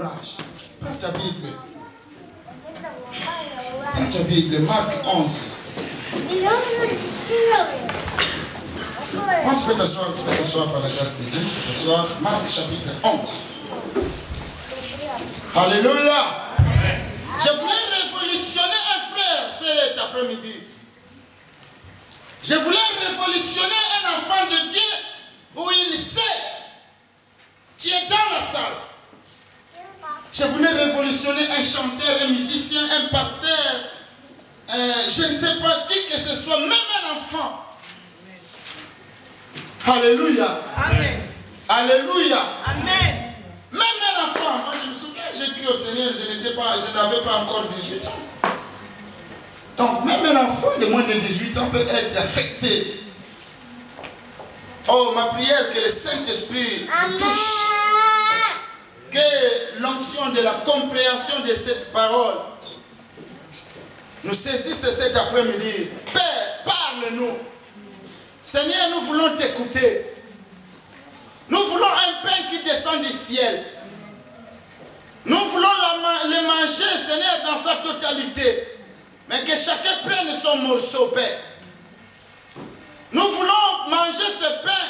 courage. Prends ta Bible. Prends ta Bible, Marc 11. Quand tu peux t'asseoir par la grâce de Dieu, tu peux t'asseoir. Marc chapitre 11. Alléluia. Je voulais révolutionner un frère cet après-midi. Je voulais révolutionner un enfant de Dieu où il sait qui est dans la salle. Je voulais révolutionner un chanteur, un musicien, un pasteur, je ne sais pas qui que ce soit, même un enfant. Alléluia. Amen. Alléluia. Amen. Même un enfant. Moi, je me souviens, j'ai crié au Seigneur, je n'avais pas encore 18 ans. Donc, même un enfant de moins de 18 ans peut être affecté. Oh, ma prière, que le Saint-Esprit touche. Que l'onction de la compréhension de cette parole nous saisisse cet après-midi. Père, parle-nous. Seigneur, nous voulons t'écouter. Nous voulons un pain qui descend du ciel. Nous voulons le manger, Seigneur, dans sa totalité. Mais que chacun prenne son morceau, Père. Nous voulons manger ce pain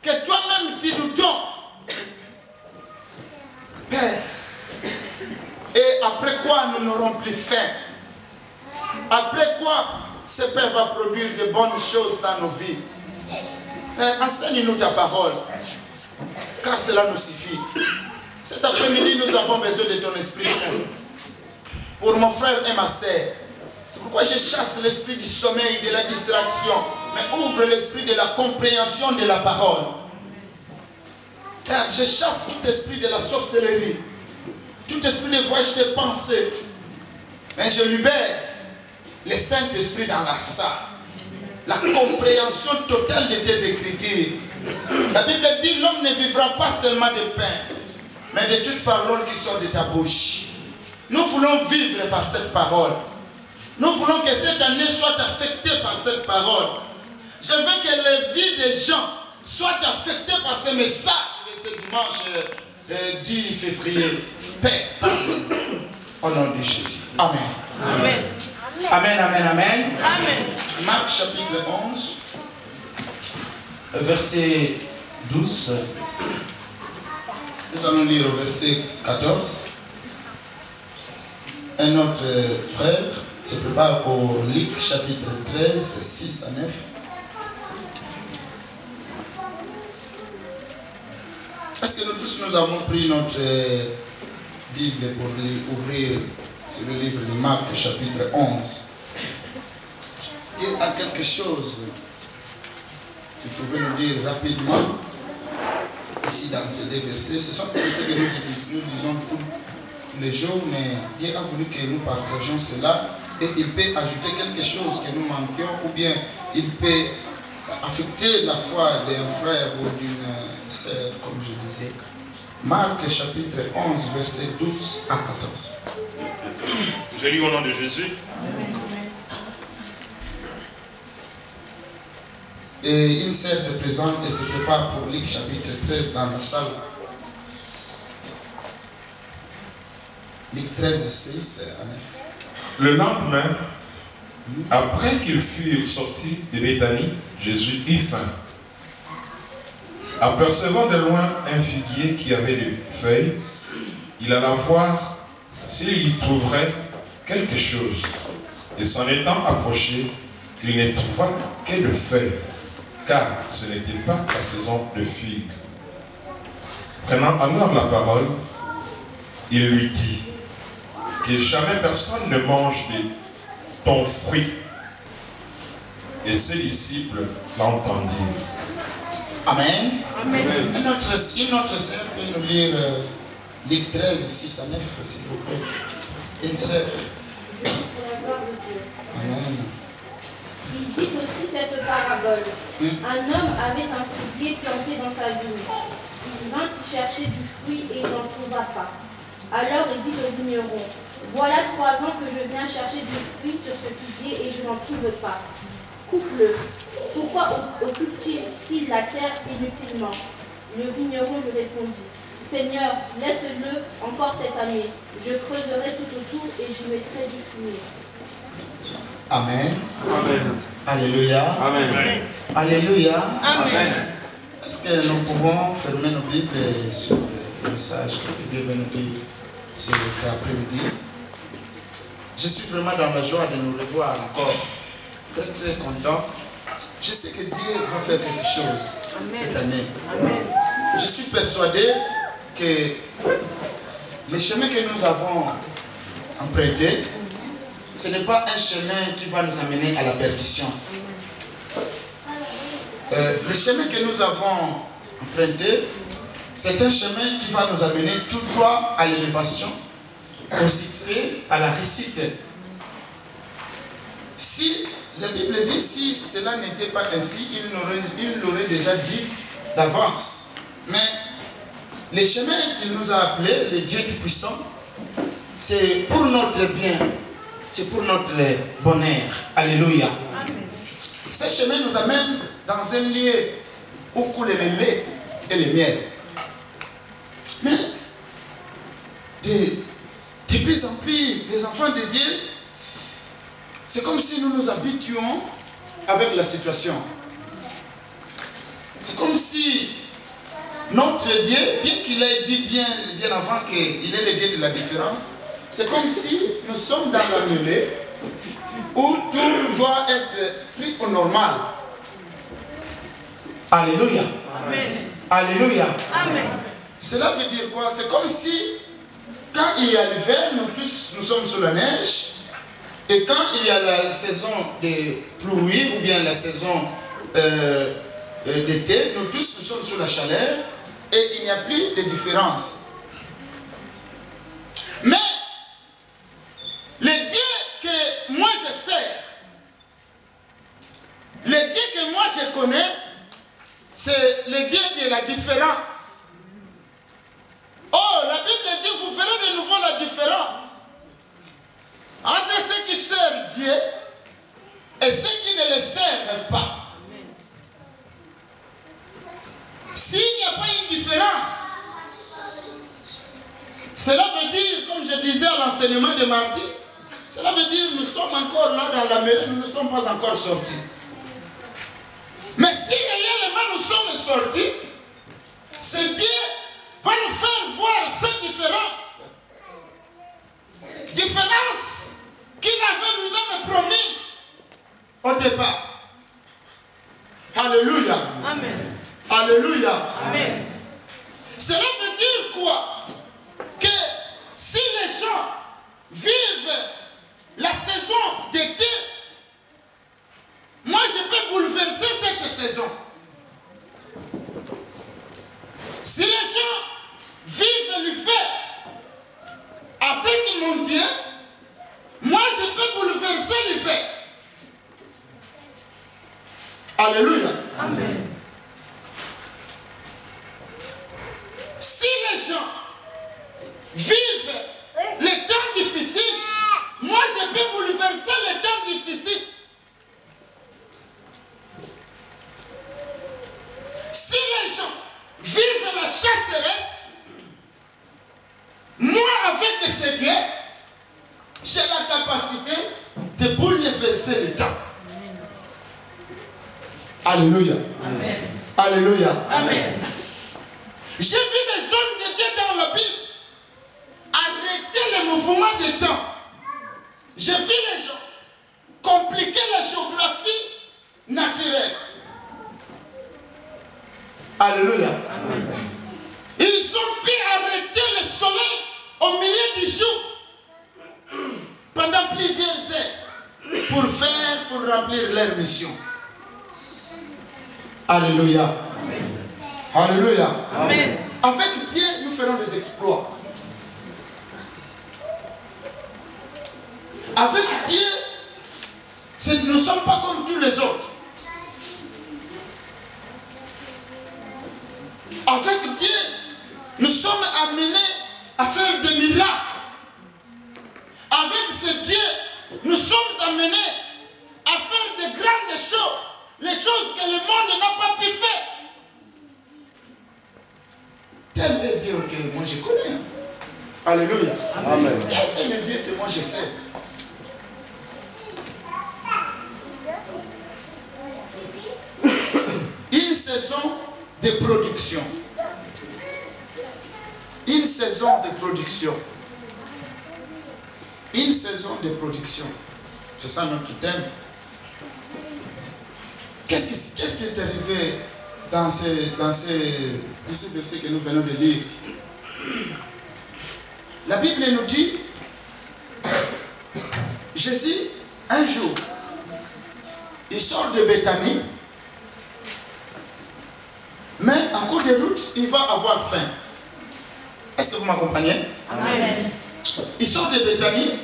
que toi-même tu nous donnes. Père. Et après quoi nous n'aurons plus faim. Après quoi ce Père va produire de bonnes choses dans nos vies. Père, enseigne-nous ta parole. Car cela nous suffit. Cet après-midi, nous avons besoin de ton Esprit Saint. Pour mon frère et ma sœur. C'est pourquoi je chasse l'esprit du sommeil, de la distraction. Mais ouvre l'esprit de la compréhension de la parole. Père, je chasse tout esprit de la sorcellerie. Tout esprit de voyage de pensée. Mais je libère le Saint-Esprit dans la salle. La compréhension totale de tes Écritures. La Bible dit, l'homme ne vivra pas seulement de pain, mais de toute parole qui sort de ta bouche. Nous voulons vivre par cette parole. Nous voulons que cette année soit affectée par cette parole. Je veux que les vies des gens soient affectées par ce message de ce dimanche 10 février. Père, au nom de Jésus. Amen. Amen. Amen, amen, amen. Amen. Marc chapitre 11, verset 12. Nous allons lire au verset 14. Un autre frère se prépare pour Luc chapitre 13, 6 à 9. Est-ce que nous tous nous avons pris notre Bible pour ouvrir sur le livre de Marc chapitre 11? Il y a quelque chose que vous pouvez nous dire rapidement ici dans ces deux versets. Ce sont des versets que nous lisons tous les jours, mais Dieu a voulu que nous partagions cela et il peut ajouter quelque chose que nous manquions ou bien il peut affecter la foi d'un frère ou d'une sœur, comme je disais. Marc chapitre 11, verset 12 à 14. Je lis au nom de Jésus. Et une sœur se présente et se prépare pour Luc chapitre 13 dans la salle. Luc 13, 6 à 9. Le lendemain, après qu'ils furent sortis de Béthanie, Jésus eut faim. Apercevant de loin un figuier qui avait des feuilles, il alla voir s'il y trouverait quelque chose. Et s'en étant approché, il ne trouva que de feuilles, car ce n'était pas la saison de figues. Prenant alors la parole, il lui dit que jamais personne ne mange de ton fruit. Et ses disciples l'entendirent. Amen. Amen. Une autre sœur peut nous lire Luc 13, 6 à 9, s'il vous plaît. Une sœur. Amen. Il dit aussi cette parabole. Un homme avait un figuier planté dans sa vigne. Il vint y chercher du fruit et il n'en trouva pas. Alors il dit au vigneron, voilà 3 ans que je viens chercher du fruit sur ce figuier et je n'en trouve pas. Coupe-le. Pourquoi occupe-t-il la terre inutilement? Le vigneron lui répondit, Seigneur, laisse-le encore cette année. Je creuserai tout autour et j'y mettrai du fumier. Amen. Amen. Alléluia. Amen. Alléluia. Amen. Est-ce que nous pouvons fermer nos Bibles sur le message? Qu'est-ce que Dieu veut nous dire cet après-midi? Je suis vraiment dans la joie de nous revoir encore. Très très content. Je sais que Dieu va faire quelque chose cette année. Amen. Je suis persuadé que le chemin que nous avons emprunté, ce n'est pas un chemin qui va nous amener à la perdition. Le chemin que nous avons emprunté, c'est un chemin qui va nous amener tout droit à l'élévation, au succès, à la réussite. Si la Bible dit, si cela n'était pas ainsi, il l'aurait déjà dit d'avance. Mais le chemin qu'il nous a appelé, le Dieu Tout-Puissant, c'est pour notre bien, c'est pour notre bonheur. Alléluia. Ce chemin nous amène dans un lieu où coule le lait et le miel. Mais de plus en plus, les enfants de Dieu, c'est comme si nous nous habituons avec la situation. C'est comme si notre Dieu, bien qu'il ait dit bien avant qu'il est le Dieu de la différence, c'est comme si nous sommes dans la mêlée où tout doit être pris au normal. Alléluia. Amen. Alléluia. Amen. Cela veut dire quoi? C'est comme si, quand il y a l'hiver, nous tous, nous sommes sous la neige. Et quand il y a la saison de pluie ou bien la saison d'été, nous tous, nous sommes sous la chaleur. Et il n'y a plus de différence. Mais, le Dieu que moi je sers, le Dieu que moi je connais, c'est le Dieu de la différence. Oh, la Bible dit, vous verrez de nouveau la différence entre ceux qui servent Dieu et ceux qui ne le servent pas. S'il n'y a pas une différence, cela veut dire, comme je disais à l'enseignement de mardi, cela veut dire que nous sommes encore là dans la mêlée, nous ne sommes pas encore sortis. Mais si réellement nous sommes sortis, ce Dieu va nous faire voir cette différence. Différence qu'il avait lui-même promise au départ. Alléluia. Amen. Alléluia. Amen. Cela veut dire quoi? Que si les gens vivent la saison d'été, moi je peux bouleverser cette saison. Si les gens vivent l'hiver avec mon Dieu, moi je peux bouleverser l'hiver. Alléluia. Amen. Si les gens vivent les temps difficiles, moi je peux bouleverser les temps difficiles. Si les gens vivent la chasseresse, moi avec ce Dieu, j'ai la capacité de bouleverser les temps. Alléluia. Amen. Alléluia. Amen. J'ai vu des hommes de Dieu dans la Bible arrêter le mouvement du temps. J'ai vu les gens compliquer la géographie naturelle. Alléluia. Amen. Ils ont pu arrêter le soleil au milieu du jour pendant plusieurs heures pour remplir leur mission. Alléluia. Alléluia. Amen. Avec Dieu, nous ferons des exploits. Avec Dieu, nous ne sommes pas comme tous les autres. Avec Dieu, nous sommes amenés à faire des miracles. Avec ce Dieu, nous sommes amenés à faire de grandes choses. Les choses que le monde n'a pas pu faire. Tel tel est Dieu que moi je connais. Alléluia. Amen. Tel est Dieu que moi je sais. Une saison de production. Une saison de production. Une saison de production. C'est ça notre thème. Qu'est-ce qui est arrivé dans ce verset que nous venons de lire? La Bible nous dit, Jésus, un jour, il sort de Béthanie, mais en cours de route, il va avoir faim. Est-ce que vous m'accompagnez? Amen. Il sort de Béthanie,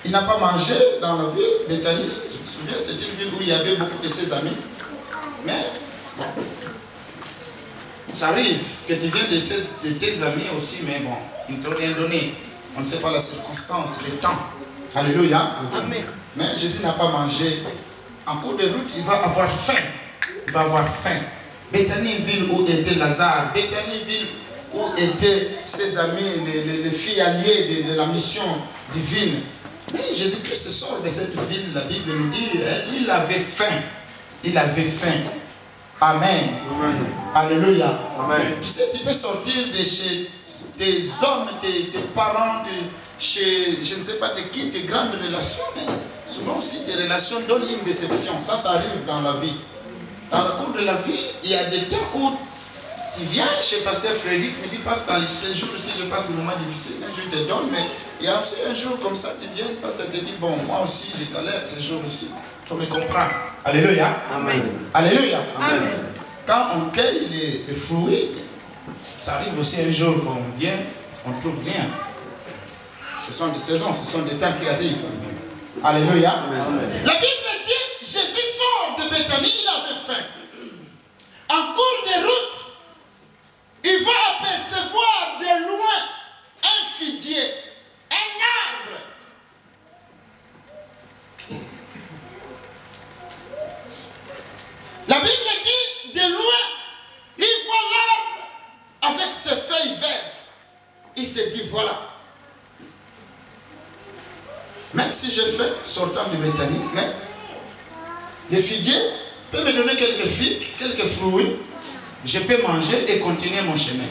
il n'a pas mangé dans la ville. Béthanie, je me souviens, c'est une ville où il y avait beaucoup de ses amis. Mais, bon, ça arrive que tu viennes de tes amis aussi, mais bon, ils ne t'ont rien donné. On ne sait pas la circonstance, le temps. Alléluia. Amen. Mais Jésus n'a pas mangé. En cours de route, il va avoir faim. Il va avoir faim. Béthanie, ville où était Lazare. Béthanie, ville où étaient ses amis, les filles alliées de la mission divine. Mais Jésus-Christ sort de cette ville, la Bible nous dit, il avait faim. Il avait faim. Amen. Amen. Alléluia. Amen. Tu sais, tu peux sortir de chez tes hommes, tes parents, chez je ne sais pas de qui, tes grandes relations, mais souvent aussi tes relations donnent une déception. Ça arrive dans la vie. Dans le cours de la vie, il y a des temps où tu viens chez Pasteur Frédéric, tu me dis, Pasteur, ce jour-ci, je passe des moments difficiles, je te donne, mais il y a aussi un jour comme ça, tu viens, le Pasteur te dit, bon, moi aussi, j'ai galère ce jour-ci. Il faut me comprendre. Alléluia. Amen. Alléluia. Amen. Quand on cueille les fruits, ça arrive aussi un jour qu'on vient, on ne trouve rien. Ce sont des saisons, ce sont des temps qui arrivent. Alléluia. Amen. La Bible dit, Jésus sort de Béthanie, il avait faim. En cours de route, il va apercevoir de loin un figuier, un arbre. La Bible dit, de loin, il voit l'arbre avec ses feuilles vertes. Il se dit, voilà. Même si je fais sortant de Béthanie, mais le figuier peut me donner quelques figues, quelques fruits. Je peux manger et continuer mon chemin.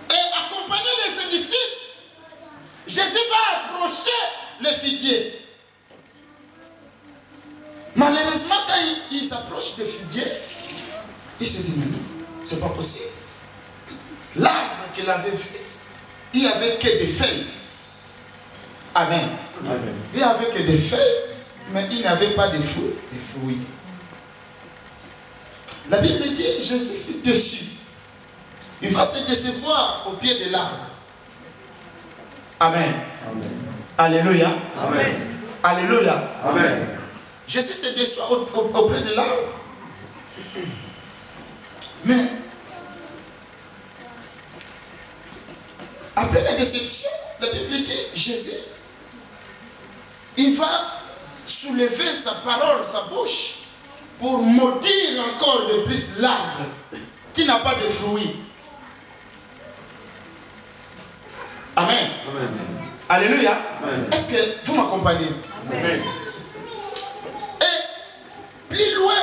Et accompagné de ses disciples, Jésus va approcher le figuier. Malheureusement, quand il s'approche du figuier, il se dit, mais non, c'est pas possible. L'arbre qu'il avait vu, il n'y avait que des feuilles. Amen. Amen. Il n'y avait que des feuilles, mais il n'avait pas de fruits. La Bible dit, Jésus fut dessus. Il va se décevoir au pied de l'arbre. Amen. Amen. Alléluia. Amen. Alléluia. Amen. Jésus se déçoit auprès de l'arbre. Mais après la déception, la Bible dit, Jésus, il va soulever sa parole, sa bouche, pour maudire encore de plus l'arbre qui n'a pas de fruits. Amen. Amen. Alléluia. Amen. Est-ce que vous m'accompagnez? Amen. Et plus loin,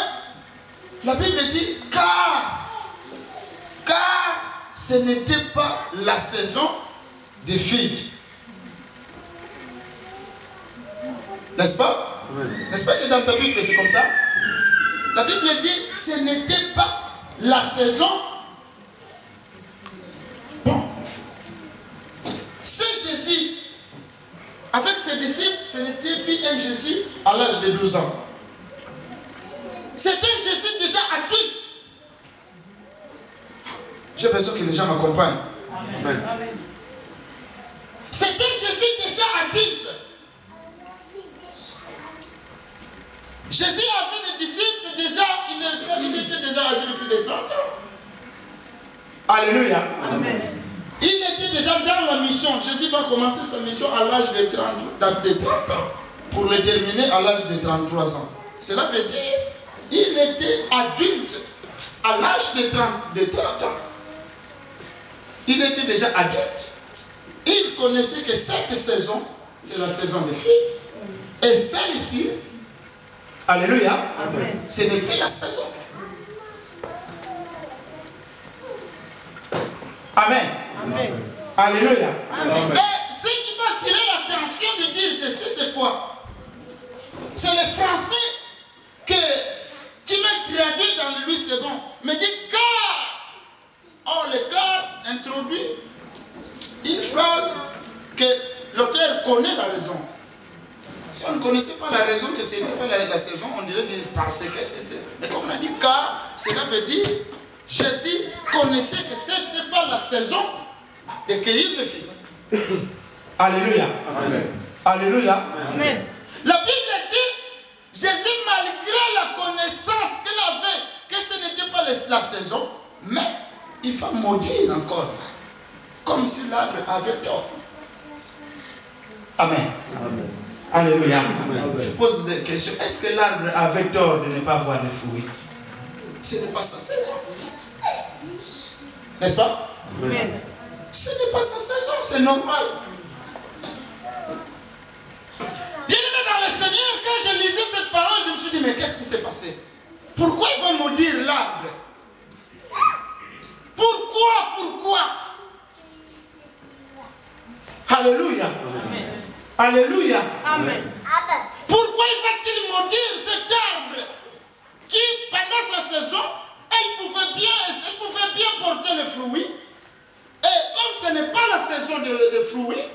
la Bible dit, car ce n'était pas la saison des figues. N'est-ce pas? Amen. N'est-ce pas que dans ta Bible c'est comme ça? La Bible dit, ce n'était pas la saison. Bon. C'est Jésus. Avec ses disciples, ce n'était plus un Jésus à l'âge de 12 ans. C'était un Jésus déjà adulte. J'ai besoin que les gens m'accompagnent. Amen. C'était un Jésus déjà adulte. Jésus avait des disciples déjà, il était déjà âgé de plus de 30 ans. Alléluia. Amen. Il était déjà dans la mission. Jésus va commencer sa mission à l'âge de 30 ans pour le terminer à l'âge de 33 ans. Cela veut dire qu'il était adulte à l'âge de 30 ans. il était déjà adulte. Il connaissait que cette saison, c'est la saison des filles. Et celle-ci, alléluia, amen, ce n'est plus la saison. Amen. Amen. Alléluia. Amen. Et ce qui m'a attiré l'attention de dire ceci, c'est quoi? C'est le français qui m'a traduit dans le Louis II. Me dit car. Or, le car introduit une phrase que l'auteur connaît la raison. Si on ne connaissait pas la raison que c'était pas la saison, on dirait qu'il pensait que c'était. Mais comme on a dit car, cela veut dire Jésus connaissait que ce n'était pas la saison de cueillir les filles. Alléluia. Amen. Alléluia. Amen. La Bible dit, Jésus, malgré la connaissance qu'il avait, que ce n'était pas la saison, mais il va maudire encore, comme si l'arbre avait tort. Amen. Amen. Alléluia. Amen. Je pose des questions. Est-ce que l'arbre avait tort de ne pas avoir de fruits? Ce n'est pas sa saison. N'est-ce pas? Amen. Ce n'est pas sa saison, c'est normal. Bien-aimé dans le Seigneur, quand je lisais cette parole, je me suis dit, mais qu'est-ce qui s'est passé? Pourquoi ils vont maudire l'arbre? Pourquoi? Alléluia. Amen. Alléluia. Amen. Pourquoi va-t-il maudire cet arbre qui, pendant sa saison, elle pouvait bien porter le fruit? Et comme ce n'est pas la saison de fruits,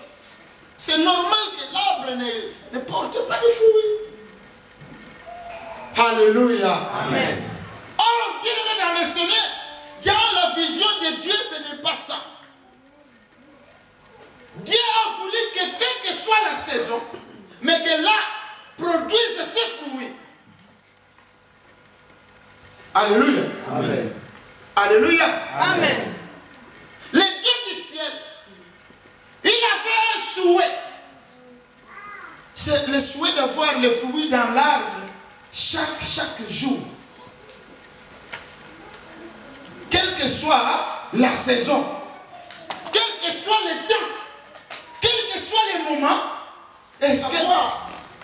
c'est normal que l'arbre ne porte pas de fruits. Alléluia. Amen. Or, bien aimé dans le Seigneur, dans la vision de Dieu, ce n'est pas ça. Dieu a voulu que quelle que soit la saison, mais que là produise ses fruits. Alléluia. Amen. Alléluia. Amen. Le Dieu du ciel, il avait un souhait. C'est le souhait d'avoir le fruit dans l'arbre chaque jour. Quelle que soit la saison, quel que soit le temps, quel que soit le moment, est-ce que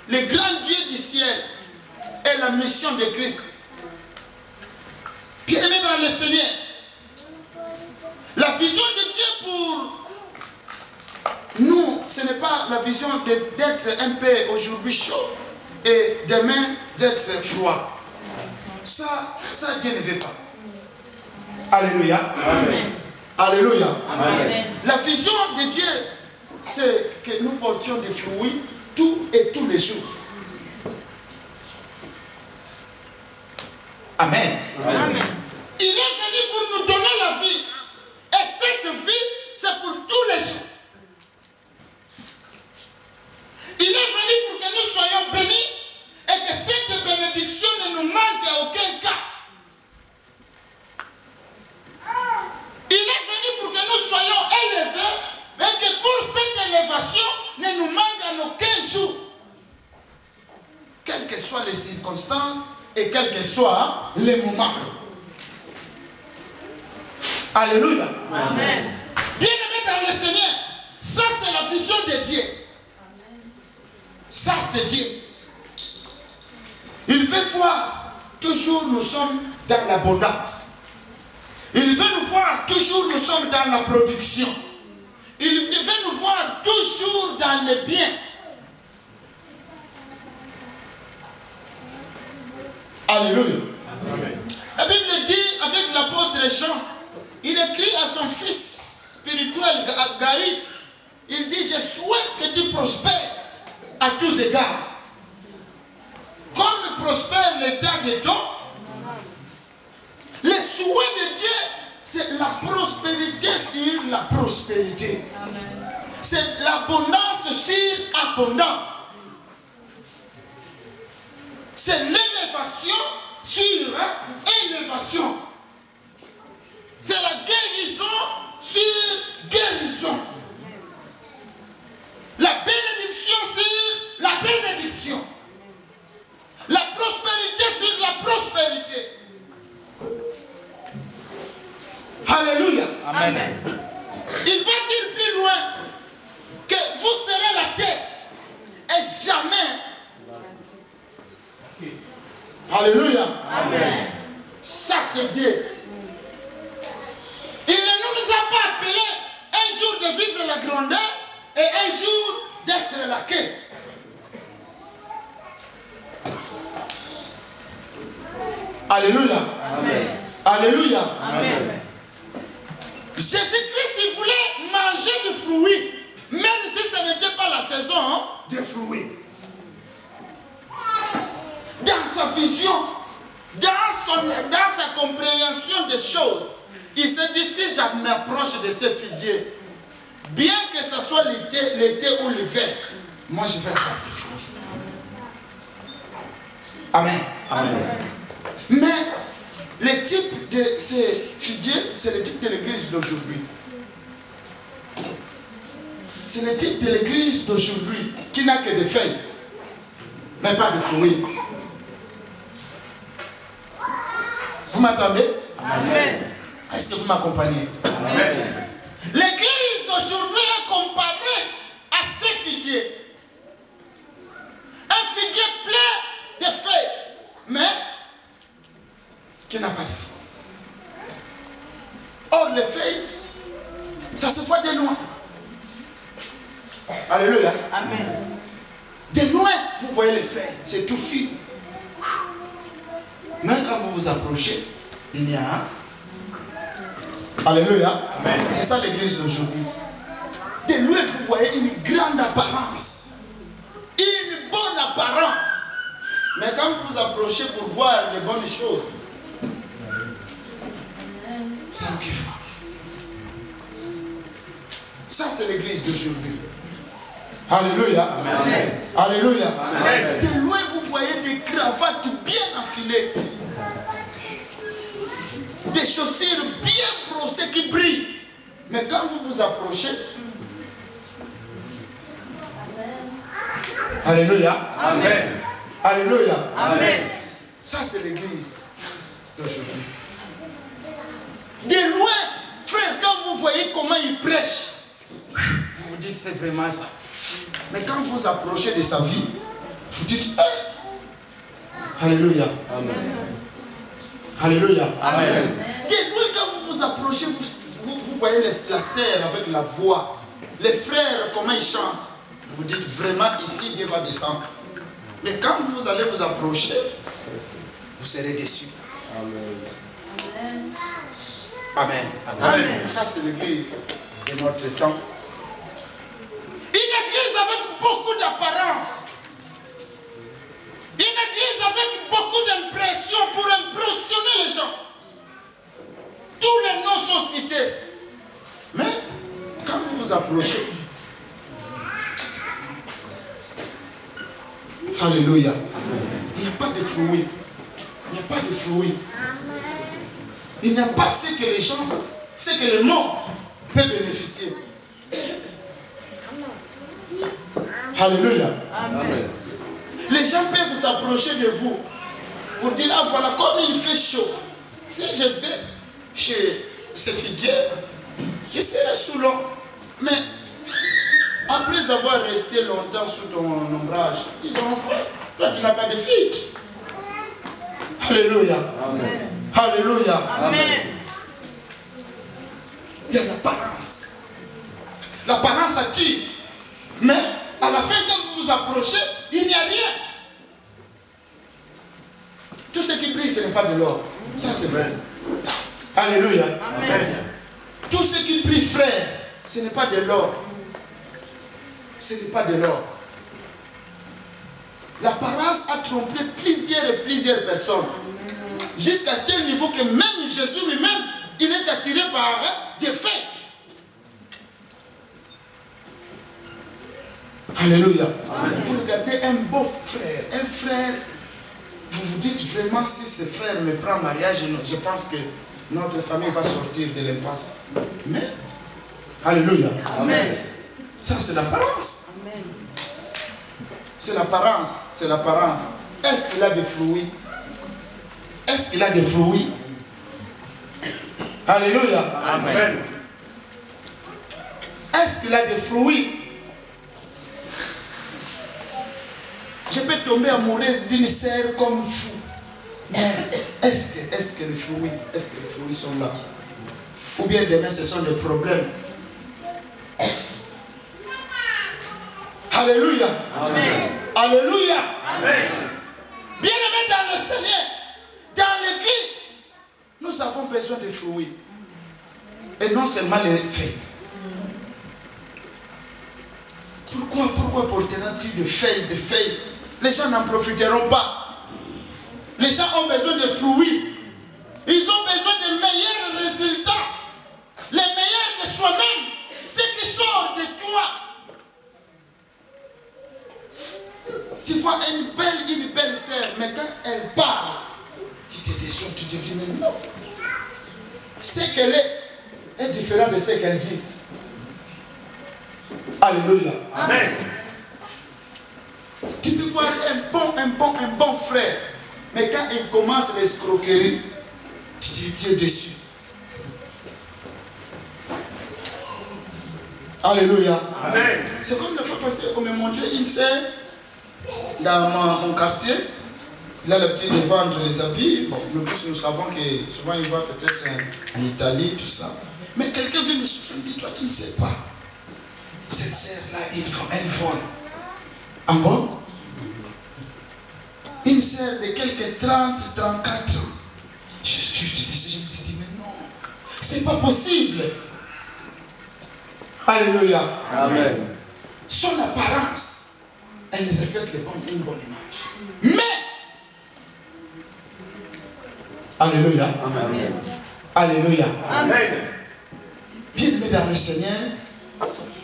le grand Dieu du ciel est la mission de Christ? Bien-aimé dans le Seigneur, la vision de Dieu pour nous, ce n'est pas la vision d'être un peu aujourd'hui chaud et demain d'être froid. Ça Dieu ne veut pas. Alléluia. Amen. Alléluia. Amen. La vision de Dieu, c'est que nous portions des fruits tous les jours. Amen. Amen. Il est venu pour nous donner la vie. Et cette vie, c'est pour tous les jours. Il est venu pour que nous soyons bénis et que cette bénédiction ne nous manque à aucun cas. Il est venu pour que nous soyons élevés et que pour cette élévation ne nous manque à aucun jour. Quelles que soient les circonstances et quels que soient les moments. Alléluia. Amen. Bien-aimé dans le Seigneur, ça c'est la vision de Dieu. Ça c'est Dieu. Il veut voir toujours nous sommes dans l'abondance. Il veut nous voir toujours nous sommes dans la production. Il veut nous voir toujours dans le bien. Alléluia. Amen. La Bible dit avec l'apôtre Jean, il écrit à son fils spirituel, Gaius, il dit, je souhaite que tu prospères à tous égards. Comme prospère l'état de don, le souhait de Dieu, c'est la prospérité sur la prospérité. C'est l'abondance sur abondance. C'est l'élévation sur élévation. C'est la guérison sur guérison. La bénédiction sur la bénédiction. La prospérité sur la prospérité. Alléluia. Amen. Il va dire plus loin que vous serez la tête et jamais. Alléluia. Amen. Ça c'est Dieu. Il ne nous a pas appelé un jour de vivre la grandeur et un jour d'être la queue. Alléluia. Amen. Alléluia. Amen. Jésus-Christ, il voulait manger du fruit, même si ce n'était pas la saison des fruits. Dans sa vision, dans sa compréhension des choses, il s'est dit, si je m'approche de ces figuiers, bien que ce soit l'été ou l'hiver, moi je vais faire du fruit. Amen. Amen. Mais le type de ces figuiers, c'est le type de l'église d'aujourd'hui. C'est le type de l'église d'aujourd'hui qui n'a que des feuilles, mais pas de fruits. Vous m'entendez? Amen. Est-ce que vous m'accompagnez? Amen. L'église d'aujourd'hui est comparée à ces figuiers. Un figuier plein de feuilles, mais qui n'a pas de fruits. Or, les feuilles, ça se voit de loin. Alléluia. Amen. De loin, vous voyez les feuilles, c'est tout fil. Mais quand vous vous approchez, il y a un. Alléluia. Amen. C'est ça l'église d'aujourd'hui. De loin, vous voyez une grande apparence. Une bonne apparence. Mais quand vous vous approchez pour voir les bonnes choses, c'est un kiff. Ça, c'est l'église d'aujourd'hui. Alléluia. Amen. Alléluia. Amen. De loin, vous voyez des cravates bien affilées. Des chaussures bien brossées qui brillent. Mais quand vous vous approchez, alléluia. Amen. Alléluia. Amen. Ça, c'est l'église d'aujourd'hui. De loin, frère, quand vous voyez comment il prêche, vous vous dites c'est vraiment ça. Mais quand vous approchez de sa vie, vous dites hey. Alléluia. Amen. Alléluia. Amen. De loin, quand vous vous approchez, vous voyez la sœur avec la voix, les frères, comment ils chantent. Vous dites vraiment ici, Dieu va descendre. Mais quand vous allez vous approcher, vous serez déçus. Amen. Amen. Ça, c'est l'église de notre temps. Une église avec beaucoup d'apparence. Une église avec beaucoup d'impression pour impressionner les gens. Tous les noms sont cités. Mais quand vous vous approchez, alléluia, il n'y a pas de fruits. Il n'y a pas de fruits. Il n'y a pas ce que les gens, ce que le monde peut bénéficier. Alléluia. Amen. Les gens peuvent s'approcher de vous pour dire, ah voilà, comme il fait chaud, si je vais chez ce figuier, je serai sous l'eau. Mais après avoir resté longtemps sous ton ombrage, ils ont fait, toi tu n'as pas de fille. Alléluia. Amen. Alléluia. Amen. Il y a l'apparence. L'apparence attire. Mais à la fin, quand vous vous approchez, il n'y a rien. Tout ce qui brille, ce n'est pas de l'or. Ça, c'est vrai. Alléluia. Amen. Tout ce qui brille, frère, ce n'est pas de l'or. Ce n'est pas de l'or. L'apparence a trompé plusieurs personnes. Jusqu'à tel niveau que même Jésus lui-même, il est attiré par des faits. Alléluia. Amen. Vous regardez un beau frère, un frère, vous vous dites vraiment si ce frère me prend en mariage, je pense que notre famille va sortir de l'impasse. Mais, alléluia. Amen. Ça c'est l'apparence. C'est l'apparence, c'est l'apparence. Est-ce qu'il a des fruits? Est-ce qu'il a des fruits? Alléluia. Amen. est-ce qu'il a des fruits? Je peux tomber amoureuse d'une sœur comme fou. Mais est-ce que les fruits sont là? Ou bien demain ce sont des problèmes? Alléluia. Amen. Alléluia. Amen. Bien-aimés dans le Seigneur, dans l'église, nous avons besoin de fruits. Et non seulement les faits. Pourquoi portera-t-il de feuilles? Les gens n'en profiteront pas. Les gens ont besoin de fruits. Ils ont besoin de meilleurs résultats. Les meilleurs de soi-même. Ce qui sort de toi. Tu vois une belle sœur, mais quand elle parle, tu te déçois, tu te dis, mais non. Ce qu'elle est différent de ce qu'elle dit. Alléluia. Amen. Tu peux voir un bon frère, mais quand il commence l'escroquerie, tu es déçu. Alléluia. Amen. C'est comme la fois passée, on m'a montré une sœur dans mon quartier. Il a l'habitude de vendre les habits. Bon, nous tous nous savons que souvent il va peut-être en Italie, tout ça. Mais quelqu'un vient me souffrir, dit, toi tu ne sais pas. Cette sœur-là, elle vole. Ah bon? Une sœur de quelques 30, 34 ans. Je me suis dit, mais non, c'est pas possible. Alléluia. Amen. Son apparence, elle reflète une bonne image. Mais, alléluia. Amen. Alléluia. Amen. Bien-aimés dans le Seigneur,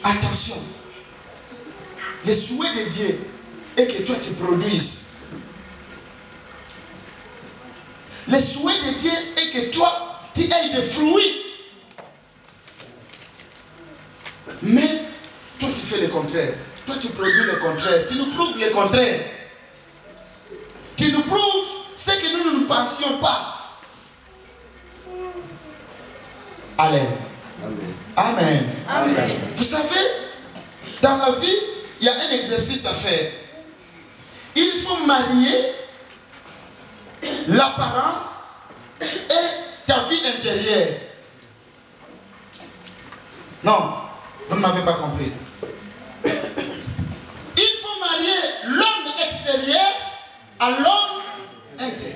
attention. Le souhait de Dieu est que toi tu produises. Le souhait de Dieu est que toi tu aies des fruits. Mais toi tu fais le contraire. Toi tu produis le contraire. Tu nous prouves le contraire. Tu nous prouves ce que nous ne pensions pas. Amen. Amen. Amen. Vous savez, dans la vie, il y a un exercice à faire. Il faut marier l'apparence et ta vie intérieure. Non, vous ne m'avez pas compris. Il faut marier l'homme extérieur à l'homme intérieur.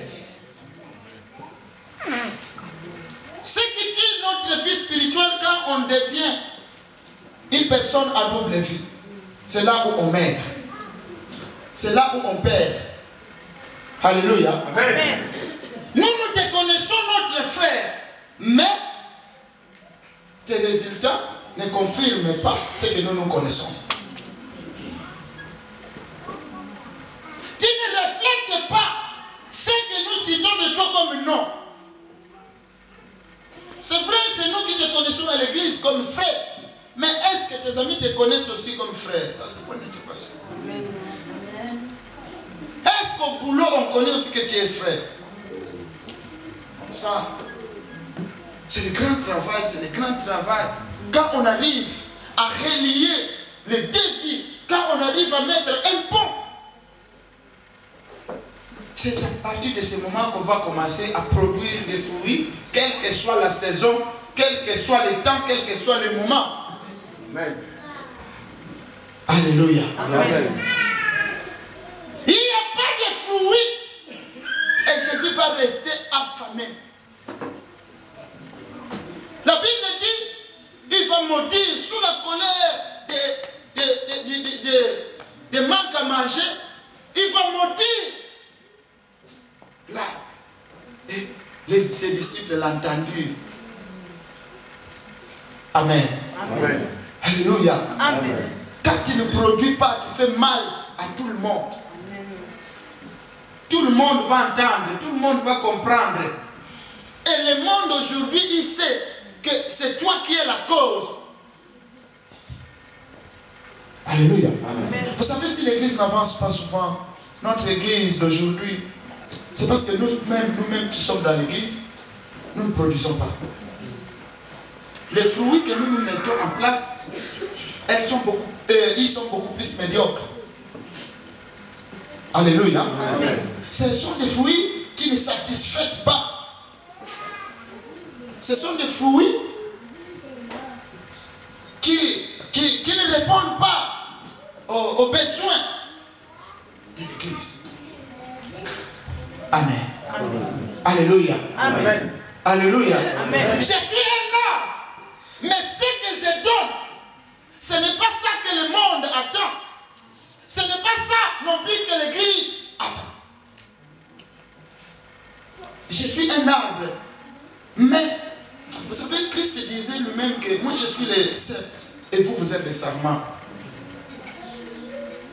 Ce qui tue notre vie spirituelle quand on devient une personne à double vie, c'est là où on meurt. C'est là où on perd. Alléluia. Amen. Nous te connaissons notre frère, mais tes résultats ne confirment pas ce que nous connaissons. Tu ne reflètes pas ce que nous citons de toi comme nom. C'est vrai, c'est nous qui te connaissons à l'église comme frère. Mais est-ce que tes amis te connaissent aussi comme frère? Ça, c'est pas une question. Est-ce qu'au boulot, on connaît aussi que tu es frère? Comme ça, c'est le grand travail, c'est le grand travail. Quand on arrive à relier les défis, quand on arrive à mettre un pont, c'est à partir de ce moment qu'on va commencer à produire des fruits, quelle que soit la saison, quel que soit le temps, quel que soit le moment. Amen. Alléluia. Amen. Il n'y a pas de fruits et Jésus va rester affamé. La Bible dit, il va maudire sous la colère de manque à manger. Il va maudire. Là, et ses disciples l'entendirent. Amen. Amen. Alléluia. Amen. Quand tu ne produis pas, tu fais mal à tout le monde. Tout le monde va entendre, tout le monde va comprendre. Et le monde aujourd'hui, il sait que c'est toi qui es la cause. Alléluia. Amen. Vous savez, si l'église n'avance pas souvent, notre église d'aujourd'hui, c'est parce que nous-mêmes qui sommes dans l'église, nous ne produisons pas. Les fruits que nous mettons en place ils sont beaucoup plus médiocres. Alléluia. Ce sont des fruits qui ne satisfont pas. Ce sont des fruits qui ne répondent pas aux besoins de l'Église. Amen. Alléluia. Amen. Alléluia. Amen. Je suis un homme, mais ce que je donne, ce n'est pas ça que le monde attend. Ce n'est pas ça non plus que l'Église attend. Je suis un arbre, mais vous savez, Christ disait lui-même que moi je suis le cèpe et vous, vous êtes les sarments.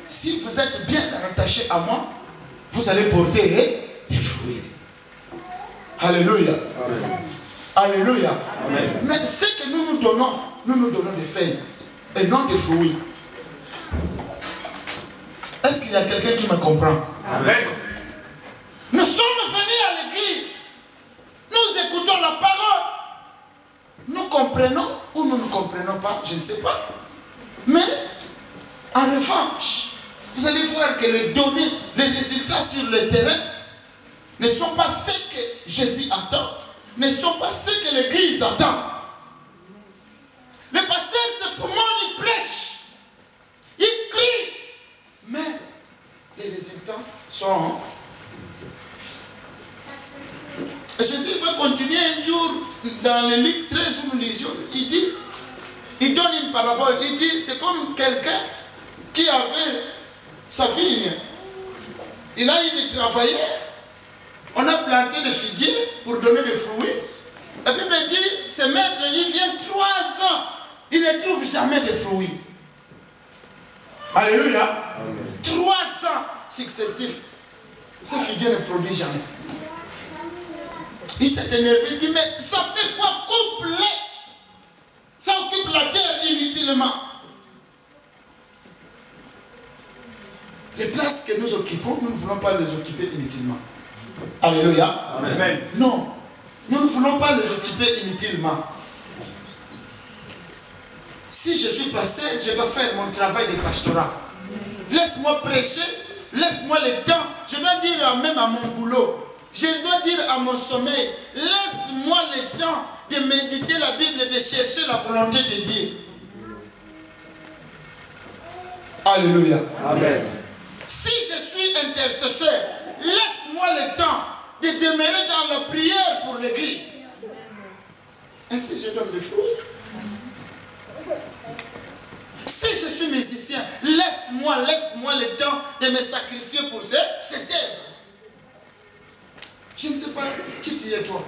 Si vous êtes bien attachés à moi, vous allez porter des fruits. Alléluia. Amen. Alléluia. Amen. Mais ce que nous donnons des feuilles et non des fruits. Est-ce qu'il y a quelqu'un qui me comprend? Amen. Nous sommes venus à l'église. Nous écoutons la parole. Nous comprenons ou nous ne comprenons pas, je ne sais pas. Mais, en revanche, vous allez voir que les données, les résultats sur le terrain ne sont pas ce que Jésus attend, ne sont pas ce que l'église attend. Le pasteur, c'est pour moi, il prêche, il crie, mais les résultats sont... Jésus va continuer un jour dans le livre 13 où nous lisions. Il donne une parabole. Il dit, c'est comme quelqu'un qui avait sa vigne. Il a eu des travailleurs. On a planté des figuiers pour donner des fruits. La Bible dit, ce maître, il vient 3 ans. Il ne trouve jamais de fruits. Alléluia. 3 ans successifs. Ce figuier ne produit jamais. Il s'est énervé, il dit, mais ça fait quoi couper? Ça occupe la terre inutilement. Les places que nous occupons, nous ne voulons pas les occuper inutilement. Alléluia. Amen. Non, nous ne voulons pas les occuper inutilement. Si je suis pasteur, je dois faire mon travail de pastorat. Laisse-moi prêcher, laisse-moi le temps. Je dois dire même à mon boulot. Je dois dire à mon sommeil, laisse-moi le temps de méditer la Bible et de chercher la volonté de Dieu. Alléluia. Amen. Si je suis intercesseur, laisse-moi le temps de demeurer dans la prière pour l'église. Ainsi je donne des fruits. Si je suis musicien, laisse-moi le temps de me sacrifier pour cette œuvre. Je ne sais pas qui tu es toi.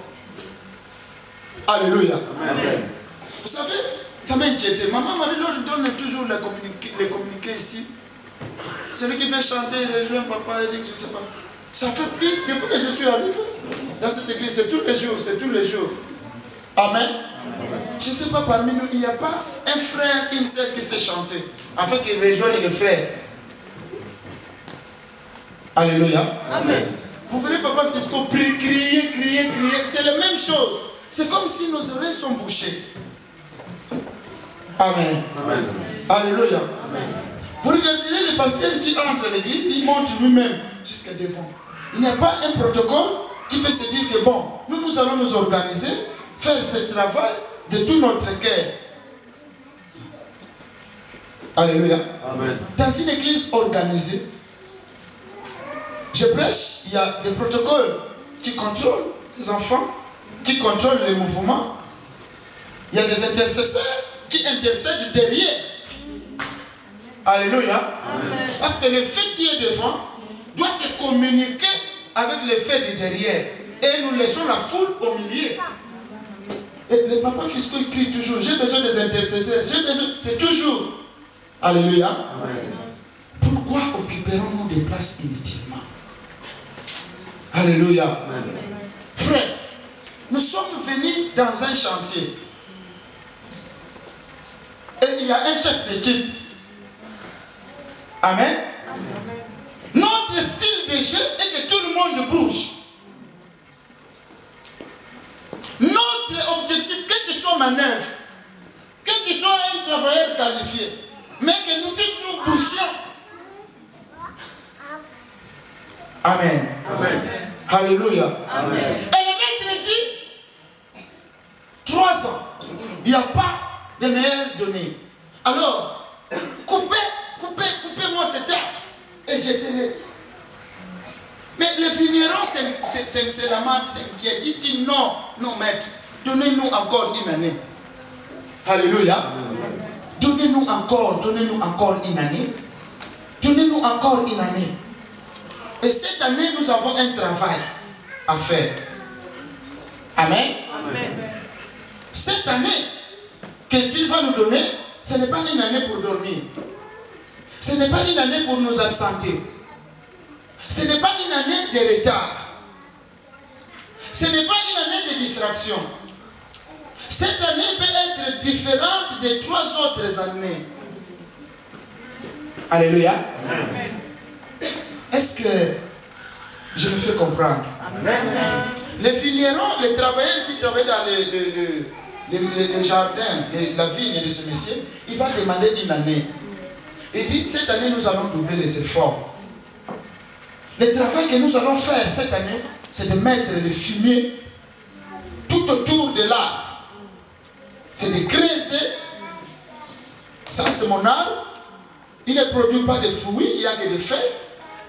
Alléluia. Amen. Vous savez, ça m'a inquiété. Maman Marie-Laure donne toujours les communiqués ici. Celui qui fait chanter, les jeunes, papa, Eric, je ne sais pas. Ça fait plus depuis que je suis arrivé dans cette église. C'est tous les jours, c'est tous les jours. Amen. Je ne sais pas, parmi nous, il n'y a pas un frère, une sœur qui sait chanter, afin qu'il rejoigne les frères. Alléluia. Amen. Vous verrez papa Fisco crier. C'est la même chose. C'est comme si nos oreilles sont bouchées. Amen. Amen. Alléluia. Amen. Vous regardez les pasteurs qui entrent à l'église, il monte lui-même jusqu'à devant. Il n'y a pas un protocole qui peut se dire que bon, nous allons nous organiser, faire ce travail de tout notre cœur. Alléluia. Amen. Dans une église organisée, je prêche, il y a des protocoles qui contrôlent les enfants, qui contrôlent les mouvements. Il y a des intercesseurs qui intercèdent derrière. Alléluia. Amen. Parce que le fait qui est devant doit se communiquer avec le fait de derrière. Et nous laissons la foule au milieu. Et le papa fiscal crie toujours, j'ai besoin des intercesseurs, j'ai besoin, c'est toujours. Alléluia. Amen. Pourquoi occuperons-nous des places inutilement? Alléluia. Amen. Frère, nous sommes venus dans un chantier. Et il y a un chef d'équipe. Amen. Notre style de jeu est que tout le monde bouge. Notre objectif, que tu sois manœuvre, que tu sois un travailleur qualifié, mais que nous tous nous bougions. Amen. Amen. Alléluia. Amen. Et le maître dit 3 ans. Il n'y a pas de meilleures données. Alors, coupez-moi cet arbre et jetez-le. Mais le vigneron, c'est la mère qui a dit non, non maître, donnez-nous encore une année. Alléluia. Donnez-nous encore une année. Donnez-nous encore une année. Et cette année, nous avons un travail à faire. Amen. Amen. Cette année que Dieu va nous donner, ce n'est pas une année pour dormir. Ce n'est pas une année pour nous absenter. Ce n'est pas une année de retard. Ce n'est pas une année de distraction. Cette année peut être différente des 3 autres années. Alléluia. Amen. Est-ce que je me fais comprendre? Amen. Les vignerons, les travailleurs qui travaillent dans les jardins, la vigne de ce monsieur, il va demander une année. Il dit, cette année, nous allons doubler les efforts. Le travail que nous allons faire cette année, c'est de mettre le fumier tout autour de l'arbre. C'est de creuser. Ça, c'est mon arbre. Il ne produit pas de fruits, il n'y a que des feuilles.